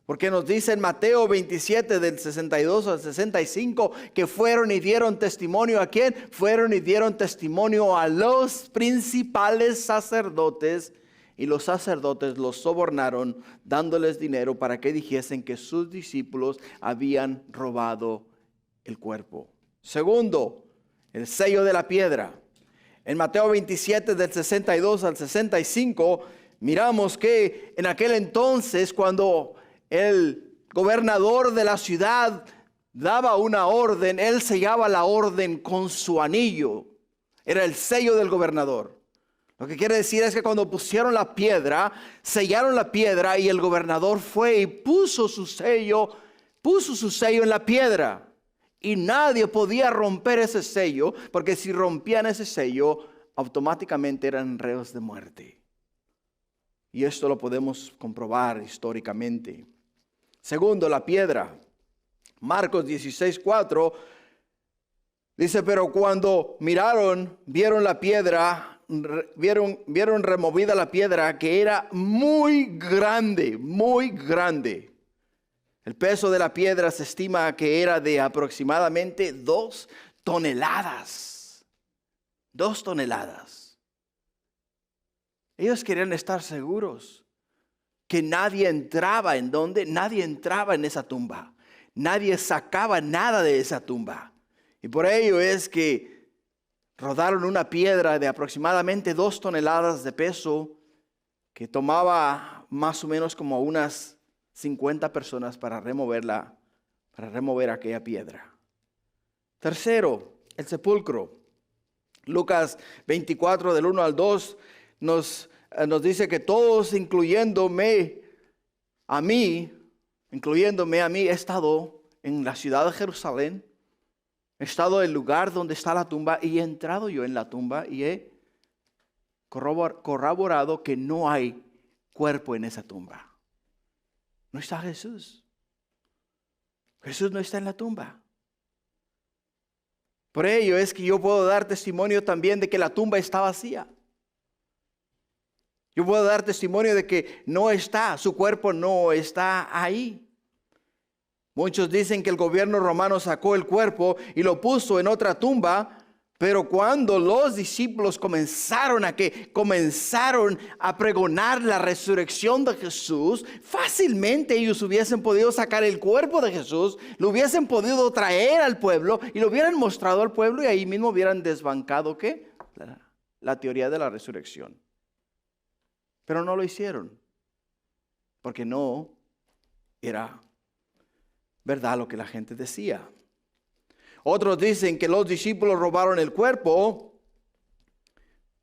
Porque nos dice en Mateo 27 del 62 al 65 que fueron y dieron testimonio ¿a quién? Fueron y dieron testimonio a los principales sacerdotes, y los sacerdotes los sobornaron dándoles dinero para que dijesen que sus discípulos habían robado el cuerpo. Segundo, el sello de la piedra. En Mateo 27 del 62 al 65 miramos que en aquel entonces, cuando el gobernador de la ciudad daba una orden, él sellaba la orden con su anillo. Era el sello del gobernador. Lo que quiere decir es que cuando pusieron la piedra, sellaron la piedra y el gobernador fue y puso su sello en la piedra. Y nadie podía romper ese sello, porque si rompían ese sello, automáticamente eran reos de muerte. Y esto lo podemos comprobar históricamente. Segundo, la piedra. Marcos 16:4 dice, pero cuando vieron la piedra, vieron removida la piedra, que era muy grande, muy grande. El peso de la piedra se estima que era de aproximadamente 2 toneladas. 2 toneladas. Ellos querían estar seguros que nadie entraba nadie entraba en esa tumba. Nadie sacaba nada de esa tumba. Y por ello es que rodaron una piedra de aproximadamente 2 toneladas de peso, que tomaba más o menos como unas 50 personas para remover aquella piedra. Tercero, el sepulcro. Lucas 24 del 1 al 2 nos dice que todos, incluyéndome a mí, he estado en la ciudad de Jerusalén, he estado en el lugar donde está la tumba y he entrado yo en la tumba y he corroborado que no hay cuerpo en esa tumba. No está Jesús. Jesús no está en la tumba. Por ello es que yo puedo dar testimonio también de que la tumba está vacía. Yo puedo dar testimonio de que su cuerpo no está ahí. Muchos dicen que el gobierno romano sacó el cuerpo y lo puso en otra tumba, pero cuando los discípulos comenzaron a pregonar la resurrección de Jesús, fácilmente ellos hubiesen podido sacar el cuerpo de Jesús, lo hubiesen podido traer al pueblo y lo hubieran mostrado al pueblo, y ahí mismo hubieran desbancado ¿qué? La teoría de la resurrección. Pero no lo hicieron, porque no era verdad lo que la gente decía. Otros dicen que los discípulos robaron el cuerpo,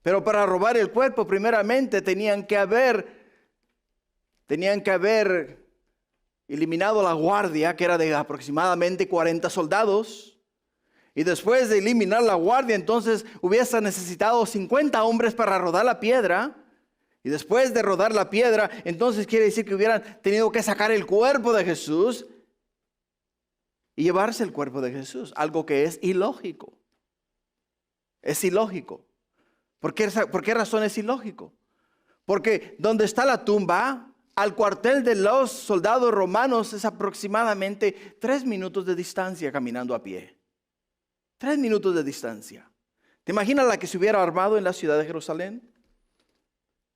pero para robar el cuerpo primeramente tenían que haber eliminado la guardia, que era de aproximadamente 40 soldados. Y después de eliminar la guardia, entonces hubiese necesitado 50 hombres para rodar la piedra. Y después de rodar la piedra, entonces quiere decir que hubieran tenido que sacar el cuerpo de Jesús y llevarse el cuerpo de Jesús. Algo que es ilógico. Es ilógico. ¿Por qué razón es ilógico? Porque donde está la tumba, al cuartel de los soldados romanos es aproximadamente 3 minutos de distancia caminando a pie. 3 minutos de distancia. ¿Te imaginas la que se hubiera armado en la ciudad de Jerusalén?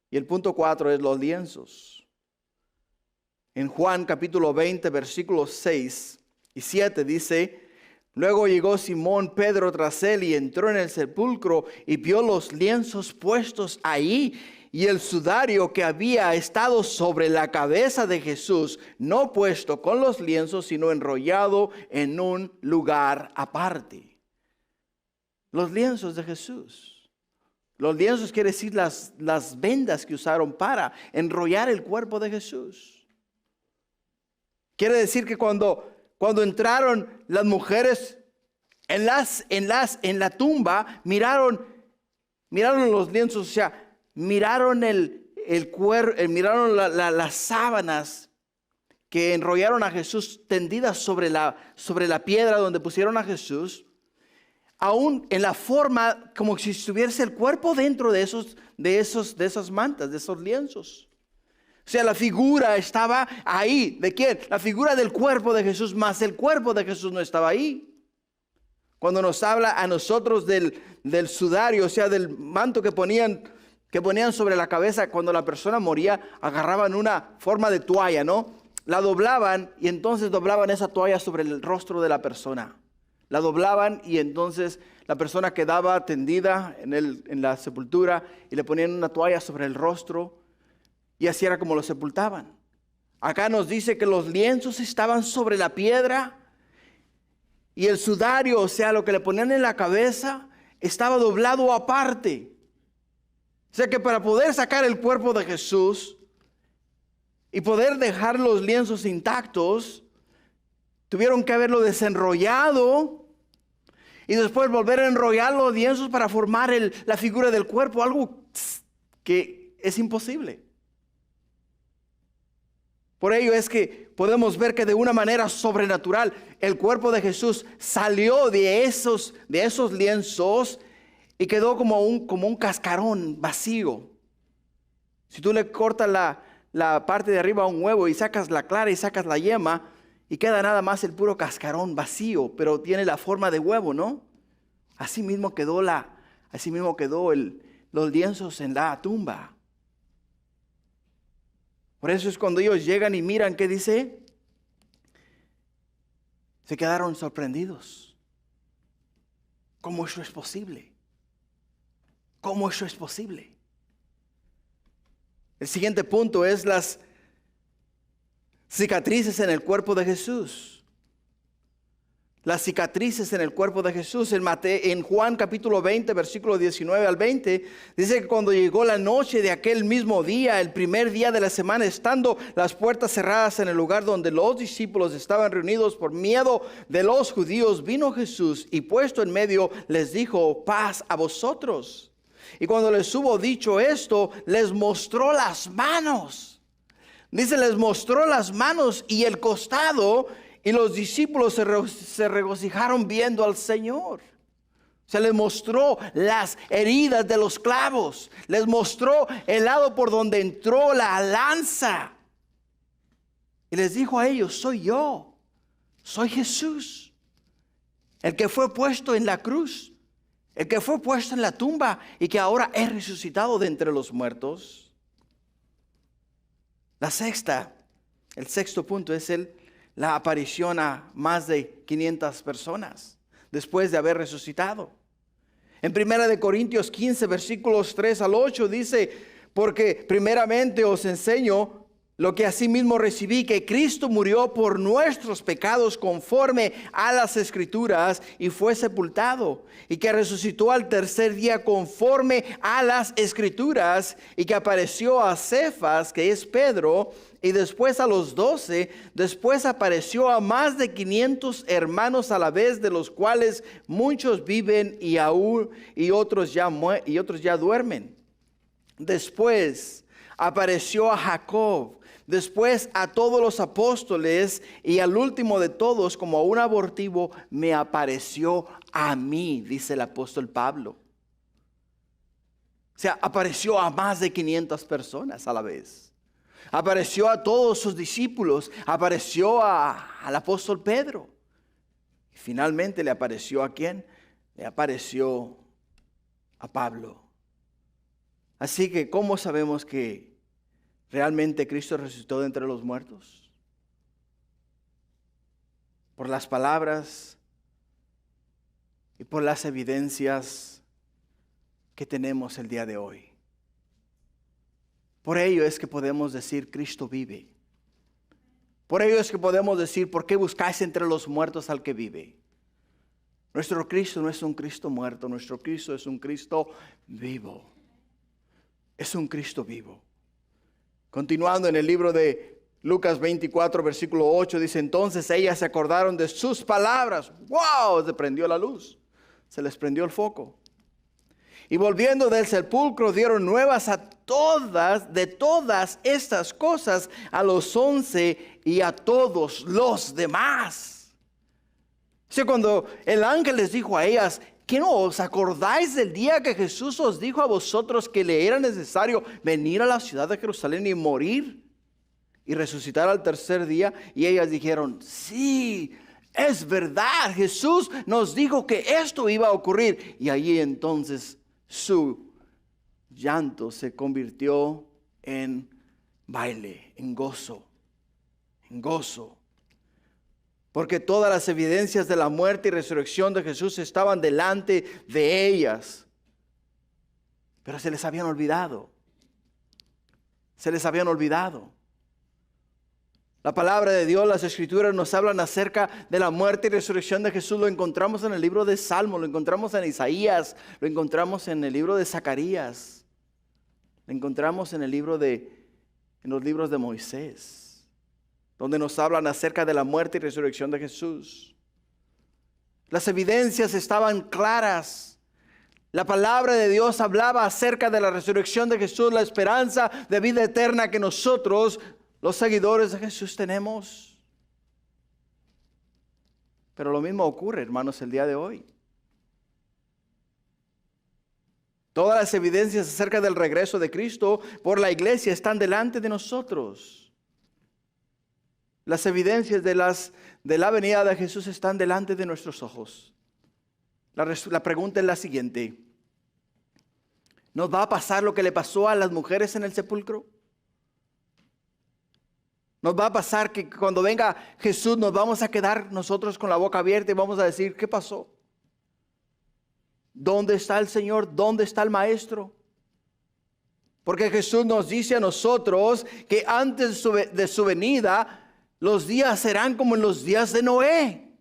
Y el punto 4 es los lienzos. En Juan capítulo 20, versículos 6 y 7 dice: luego llegó Simón Pedro tras él y entró en el sepulcro y vio los lienzos puestos ahí y el sudario que había estado sobre la cabeza de Jesús, no puesto con los lienzos, sino enrollado en un lugar aparte. Los lienzos de Jesús. Los lienzos quiere decir las vendas que usaron para enrollar el cuerpo de Jesús. Quiere decir que cuando entraron las mujeres en la tumba, miraron los lienzos, o sea, miraron miraron las sábanas que enrollaron a Jesús tendidas sobre la piedra donde pusieron a Jesús. Aún en la forma como si estuviese el cuerpo dentro de esas mantas, de esos lienzos. O sea, la figura estaba ahí. ¿De quién? La figura del cuerpo de Jesús, más el cuerpo de Jesús no estaba ahí. Cuando nos habla a nosotros del sudario, o sea, del manto que ponían sobre la cabeza, cuando la persona moría, agarraban una forma de toalla, ¿no? La doblaban y entonces doblaban esa toalla sobre el rostro de la persona. La doblaban y entonces la persona quedaba tendida en la sepultura y le ponían una toalla sobre el rostro y así era como lo sepultaban. Acá nos dice que los lienzos estaban sobre la piedra y el sudario, o sea, lo que le ponían en la cabeza, estaba doblado aparte. O sea que para poder sacar el cuerpo de Jesús y poder dejar los lienzos intactos, tuvieron que haberlo desenrollado y después volver a enrollar los lienzos para formar la figura del cuerpo, algo que es imposible. Por ello es que podemos ver que de una manera sobrenatural el cuerpo de Jesús salió de esos lienzos y quedó como un cascarón vacío. Si tú le cortas la parte de arriba a un huevo y sacas la clara y sacas la yema, y queda nada más el puro cascarón vacío, pero tiene la forma de huevo, ¿no? Así mismo quedó los lienzos en la tumba. Por eso es cuando ellos llegan y miran, ¿qué dice? Se quedaron sorprendidos. ¿Cómo eso es posible? ¿Cómo eso es posible? El siguiente punto es las cicatrices en el cuerpo de Jesús. Las cicatrices en el cuerpo de Jesús. En Juan capítulo 20, versículo 19 al 20, dice que cuando llegó la noche de aquel mismo día, el primer día de la semana, estando las puertas cerradas en el lugar donde los discípulos estaban reunidos por miedo de los judíos, vino Jesús y puesto en medio les dijo: paz a vosotros. Y cuando les hubo dicho esto, les mostró las manos. Dice, les mostró las manos y el costado, y los discípulos se regocijaron viendo al Señor. Se les mostró las heridas de los clavos. Les mostró el lado por donde entró la lanza. Y les dijo a ellos: soy yo, soy Jesús, el que fue puesto en la cruz, el que fue puesto en la tumba y que ahora he resucitado de entre los muertos. El sexto punto es la aparición a más de 500 personas después de haber resucitado. En 1 Corintios 15, versículos 3 al 8 dice: porque primeramente os enseño lo que asimismo recibí, que Cristo murió por nuestros pecados conforme a las Escrituras y fue sepultado, y que resucitó al tercer día conforme a las Escrituras, y que apareció a Cefas, que es Pedro, y después a los 12, después apareció a más de 500 hermanos a la vez, de los cuales muchos viven y otros ya duermen. Después apareció a Jacob, después a todos los apóstoles y al último de todos, como a un abortivo, me apareció a mí, dice el apóstol Pablo. O sea, apareció a más de 500 personas a la vez. Apareció a todos sus discípulos, apareció al apóstol Pedro. Y finalmente le apareció ¿a quién? Le apareció a Pablo. Así que, ¿cómo sabemos que realmente Cristo resucitó de entre los muertos? Por las palabras y por las evidencias que tenemos el día de hoy. Por ello es que podemos decir, Cristo vive. Por ello es que podemos decir, ¿por qué buscáis entre los muertos al que vive? Nuestro Cristo no es un Cristo muerto, nuestro Cristo es un Cristo vivo. Es un Cristo vivo. Continuando en el libro de Lucas 24, versículo 8, dice, entonces ellas se acordaron de sus palabras. ¡Wow! Se prendió la luz. Se les prendió el foco. Y volviendo del sepulcro dieron nuevas de todas estas cosas a los 11 y a todos los demás. O sea, cuando el ángel les dijo a ellas, ¿qué no os acordáis del día que Jesús os dijo a vosotros que le era necesario venir a la ciudad de Jerusalén y morir y resucitar al tercer día? Y ellas dijeron, sí, es verdad, Jesús nos dijo que esto iba a ocurrir. Y allí entonces su llanto se convirtió en baile, en gozo, en gozo. Porque todas las evidencias de la muerte y resurrección de Jesús estaban delante de ellas. Pero se les habían olvidado. Se les habían olvidado. La palabra de Dios, las Escrituras nos hablan acerca de la muerte y resurrección de Jesús. Lo encontramos en el libro de Salmos, lo encontramos en Isaías, lo encontramos en el libro de Zacarías, lo encontramos en los libros de Moisés, donde nos hablan acerca de la muerte y resurrección de Jesús. Las evidencias estaban claras. La palabra de Dios hablaba acerca de la resurrección de Jesús, la esperanza de vida eterna que nosotros, los seguidores de Jesús, tenemos. Pero lo mismo ocurre, hermanos, el día de hoy. Todas las evidencias acerca del regreso de Cristo por la iglesia están delante de nosotros. Las evidencias de la venida de Jesús están delante de nuestros ojos. La pregunta es la siguiente. ¿Nos va a pasar lo que le pasó a las mujeres en el sepulcro? ¿Nos va a pasar que cuando venga Jesús nos vamos a quedar nosotros con la boca abierta y vamos a decir, ¿qué pasó? ¿Dónde está el Señor? ¿Dónde está el Maestro? Porque Jesús nos dice a nosotros que antes de su venida, los días serán como en los días de Noé.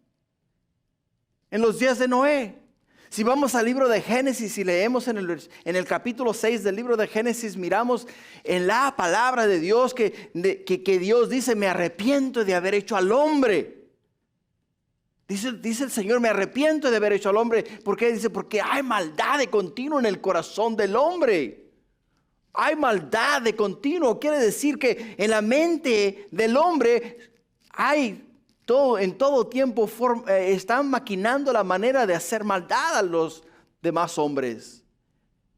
En los días de Noé. Si vamos al libro de Génesis y leemos en el capítulo 6 del libro de Génesis, miramos en la palabra de Dios que Dios dice, me arrepiento de haber hecho al hombre. Dice el Señor, me arrepiento de haber hecho al hombre. ¿Por qué? Dice, porque hay maldad de continuo en el corazón del hombre. Hay maldad de continuo. Quiere decir que en la mente del hombre en todo tiempo están maquinando la manera de hacer maldad a los demás hombres.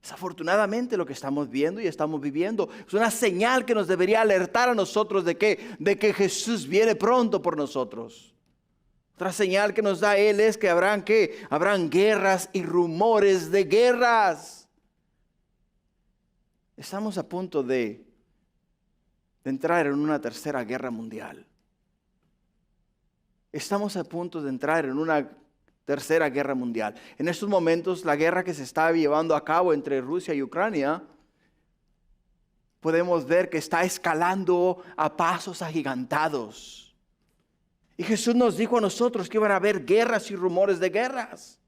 Desafortunadamente lo que estamos viendo y estamos viviendo es una señal que nos debería alertar a nosotros de que Jesús viene pronto por nosotros. Otra señal que nos da Él es que habrán guerras y rumores de guerras. Estamos a punto de entrar en una tercera guerra mundial. Estamos a punto de entrar en una tercera guerra mundial. En estos momentos, la guerra que se está llevando a cabo entre Rusia y Ucrania, podemos ver que está escalando a pasos agigantados. Y Jesús nos dijo a nosotros que iban a haber guerras y rumores de guerras.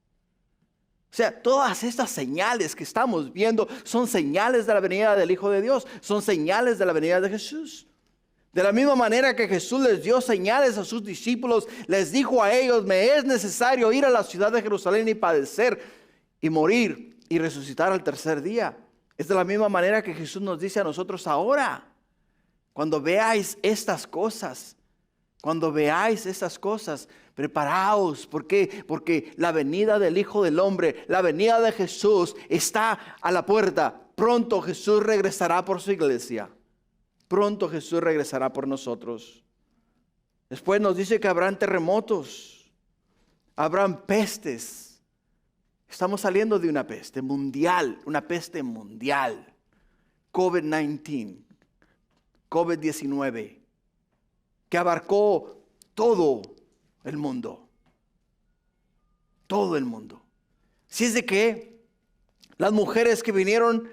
O sea, todas estas señales que estamos viendo son señales de la venida del Hijo de Dios, son señales de la venida de Jesús. De la misma manera que Jesús les dio señales a sus discípulos, les dijo a ellos, me es necesario ir a la ciudad de Jerusalén y padecer y morir y resucitar al tercer día. Es de la misma manera que Jesús nos dice a nosotros ahora. Cuando veáis estas cosas, preparaos. ¿Por qué? Porque la venida del Hijo del Hombre, la venida de Jesús está a la puerta. Pronto Jesús regresará por su iglesia. Pronto Jesús regresará por nosotros. Después nos dice que habrán terremotos, habrán pestes. Estamos saliendo de una peste mundial, COVID-19, que abarcó todo el mundo. Todo el mundo. Si es de que las mujeres que vinieron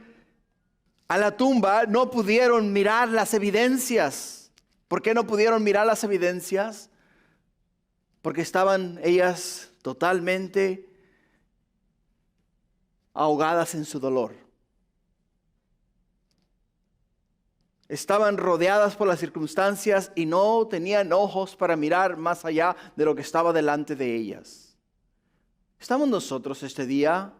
a la tumba no pudieron mirar las evidencias. ¿Por qué no pudieron mirar las evidencias? Porque estaban ellas totalmente ahogadas en su dolor. Estaban rodeadas por las circunstancias y no tenían ojos para mirar más allá de lo que estaba delante de ellas. ¿Estamos nosotros este día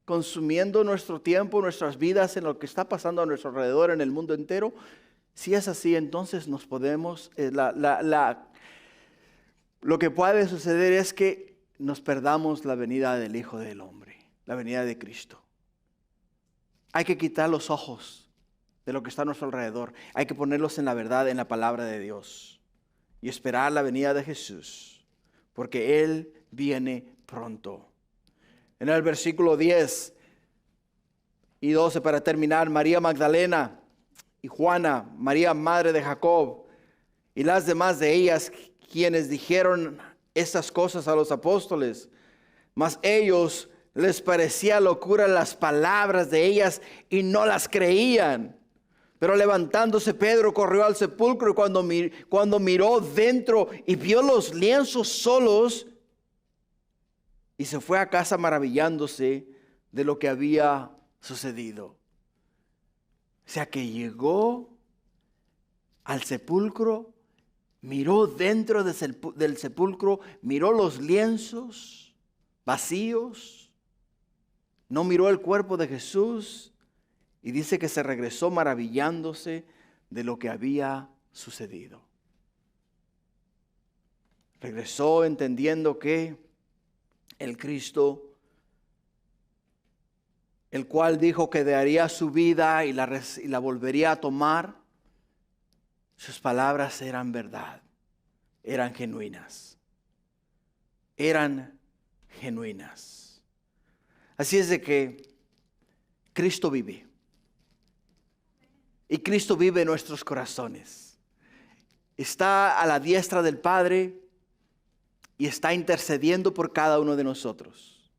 consumiendo nuestro tiempo, nuestras vidas en lo que está pasando a nuestro alrededor en el mundo entero? Si es así, entonces nos podemos, lo que puede suceder es que nos perdamos la venida del Hijo del Hombre, la venida de Cristo. Hay que quitar los ojos de lo que está a nuestro alrededor. Hay que ponerlos en la verdad, en la palabra de Dios, y esperar la venida de Jesús, porque Él viene pronto. En el versículo 10 y 12, para terminar, María Magdalena y Juana, María madre de Jacob, y las demás de ellas, quienes dijeron estas cosas a los apóstoles, mas ellos les parecía locura las palabras de ellas y no las creían. Pero levantándose Pedro corrió al sepulcro, y cuando miró dentro y vio los lienzos solos, y se fue a casa maravillándose de lo que había sucedido. O sea que llegó al sepulcro, miró dentro del sepulcro, miró los lienzos vacíos, no miró el cuerpo de Jesús, y dice que se regresó maravillándose de lo que había sucedido. Regresó entendiendo que el Cristo, el cual dijo que daría su vida y la volvería a tomar, sus palabras eran verdad, eran genuinas. Eran genuinas. Así es de que Cristo vive. Y Cristo vive en nuestros corazones. Está a la diestra del Padre y está intercediendo por cada uno de nosotros.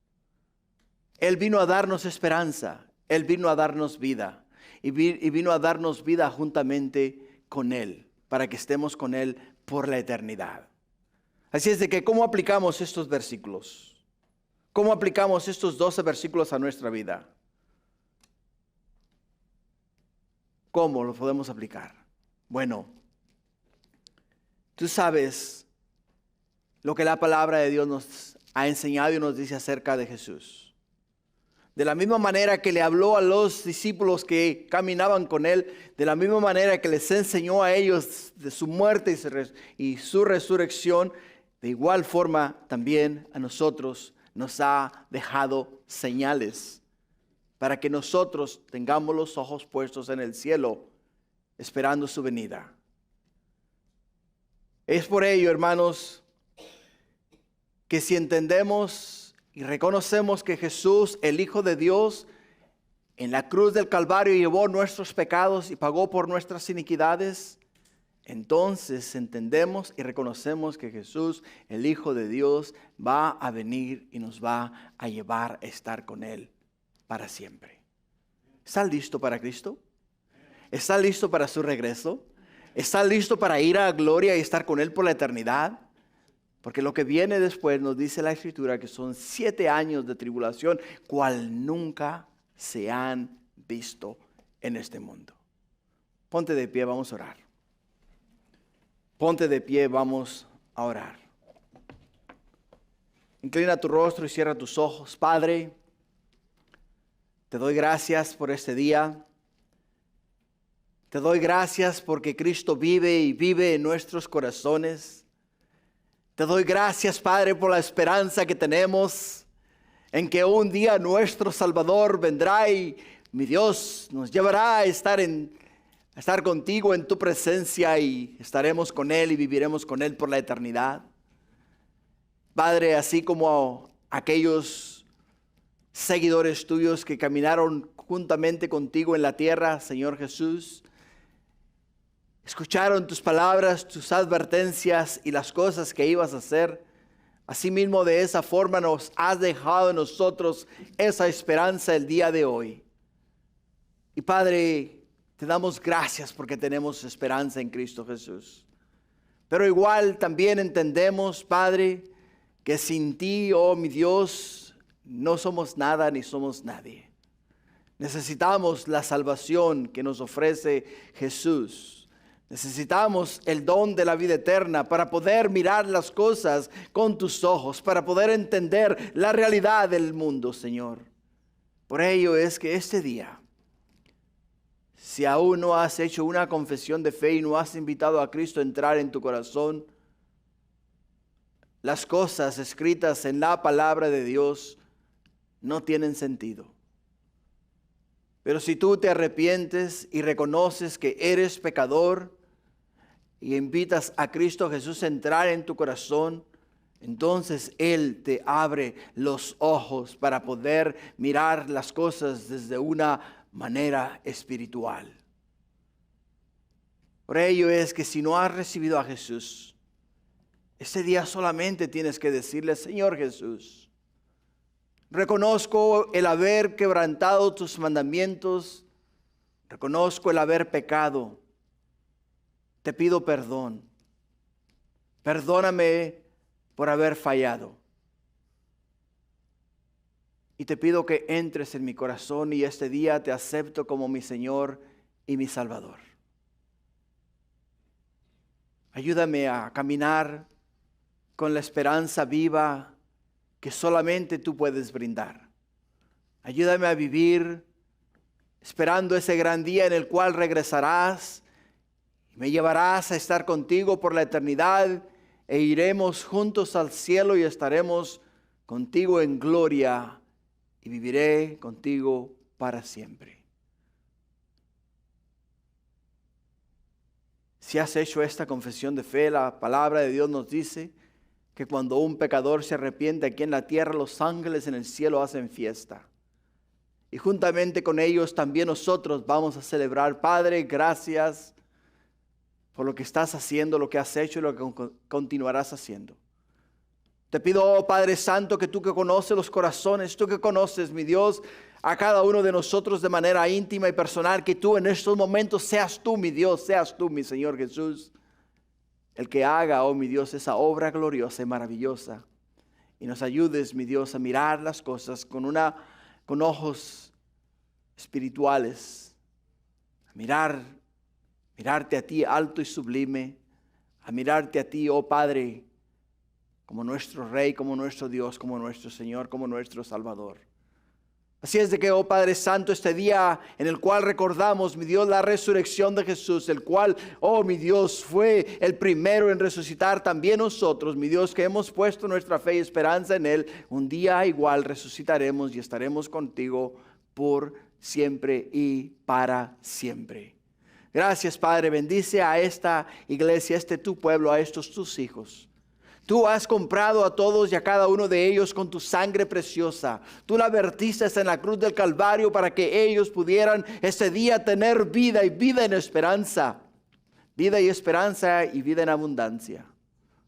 Él vino a darnos esperanza. Él vino a darnos vida. Y vino a darnos vida juntamente con Él, para que estemos con Él por la eternidad. Así es de que, ¿cómo aplicamos estos versículos? ¿Cómo aplicamos estos 12 versículos a nuestra vida? ¿Cómo lo podemos aplicar? Bueno, tú sabes lo que la palabra de Dios nos ha enseñado y nos dice acerca de Jesús. De la misma manera que le habló a los discípulos que caminaban con Él, de la misma manera que les enseñó a ellos de su muerte y su resurrección, de igual forma también a nosotros nos ha dejado señales para que nosotros tengamos los ojos puestos en el cielo, esperando su venida. Es por ello, hermanos, que si entendemos y reconocemos que Jesús, el Hijo de Dios, en la cruz del Calvario llevó nuestros pecados y pagó por nuestras iniquidades, entonces entendemos y reconocemos que Jesús, el Hijo de Dios, va a venir y nos va a llevar a estar con Él para siempre. ¿Está listo para Cristo? ¿Está listo para su regreso? ¿Está listo para ir a la gloria y estar con Él por la eternidad? Porque lo que viene después nos dice la Escritura que son 7 años de tribulación, cual nunca se han visto en este mundo. Ponte de pie, vamos a orar. Ponte de pie, vamos a orar. Inclina tu rostro y cierra tus ojos. Padre, Te doy gracias por este día. Te doy gracias porque Cristo vive y vive en nuestros corazones. Te doy gracias, Padre, por la esperanza que tenemos en que un día nuestro Salvador vendrá y mi Dios nos llevará a estar contigo en tu presencia y estaremos con Él y viviremos con Él por la eternidad. Padre, así como aquellos seguidores tuyos que caminaron juntamente contigo en la tierra, Señor Jesús, escucharon tus palabras, tus advertencias y las cosas que ibas a hacer. Asimismo, de esa forma nos has dejado a nosotros esa esperanza el día de hoy. Y Padre, te damos gracias porque tenemos esperanza en Cristo Jesús. Pero igual también entendemos, Padre, que sin ti, oh mi Dios, no somos nada ni somos nadie. Necesitamos la salvación que nos ofrece Jesús. Necesitamos el don de la vida eterna para poder mirar las cosas con tus ojos, para poder entender la realidad del mundo, Señor. Por ello es que este día, si aún no has hecho una confesión de fe y no has invitado a Cristo a entrar en tu corazón, las cosas escritas en la palabra de Dios no tienen sentido. Pero si tú te arrepientes y reconoces que eres pecador y invitas a Cristo Jesús a entrar en tu corazón, entonces Él te abre los ojos para poder mirar las cosas desde una manera espiritual. Por ello es que si no has recibido a Jesús, ese día solamente tienes que decirle: Señor Jesús, reconozco el haber quebrantado tus mandamientos, reconozco el haber pecado, te pido perdón, perdóname por haber fallado. Y te pido que entres en mi corazón y este día te acepto como mi Señor y mi Salvador. Ayúdame a caminar con la esperanza viva que solamente tú puedes brindar. Ayúdame a vivir esperando ese gran día en el cual regresarás y me llevarás a estar contigo por la eternidad e iremos juntos al cielo y estaremos contigo en gloria y viviré contigo para siempre. Si has hecho esta confesión de fe, la palabra de Dios nos dice que cuando un pecador se arrepiente aquí en la tierra, los ángeles en el cielo hacen fiesta. Y juntamente con ellos también nosotros vamos a celebrar. Padre, gracias por lo que estás haciendo, lo que has hecho y lo que continuarás haciendo. Te pido, oh Padre Santo, que tú que conoces los corazones, tú que conoces, mi Dios, a cada uno de nosotros de manera íntima y personal, que tú en estos momentos seas tú, mi Dios, seas tú, mi Señor Jesús, el que haga, oh mi Dios, esa obra gloriosa y maravillosa. Y nos ayudes, mi Dios, a mirar las cosas con ojos espirituales, a mirarte a ti alto y sublime, a mirarte a ti, oh Padre, como nuestro Rey, como nuestro Dios, como nuestro Señor, como nuestro Salvador. Así es de que, oh Padre Santo, este día en el cual recordamos, mi Dios, la resurrección de Jesús, el cual, oh mi Dios, fue el primero en resucitar, también nosotros, mi Dios, que hemos puesto nuestra fe y esperanza en Él, un día igual resucitaremos y estaremos contigo por siempre y para siempre. Gracias, Padre, bendice a esta iglesia, a tu pueblo, a estos tus hijos. Tú has comprado a todos y a cada uno de ellos con tu sangre preciosa. Tú la vertiste en la cruz del Calvario para que ellos pudieran ese día tener vida y vida en esperanza. Vida y esperanza y vida en abundancia.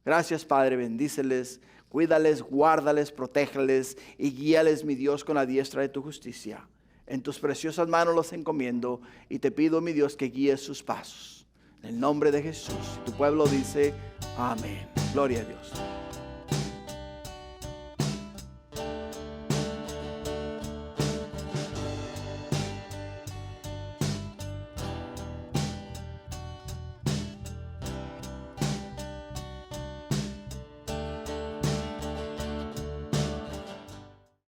Gracias, Padre, bendíceles, cuídales, guárdales, protégeles y guíales, mi Dios, con la diestra de tu justicia. En tus preciosas manos los encomiendo y te pido, mi Dios, que guíes sus pasos. En el nombre de Jesús, tu pueblo dice amén. Gloria a Dios.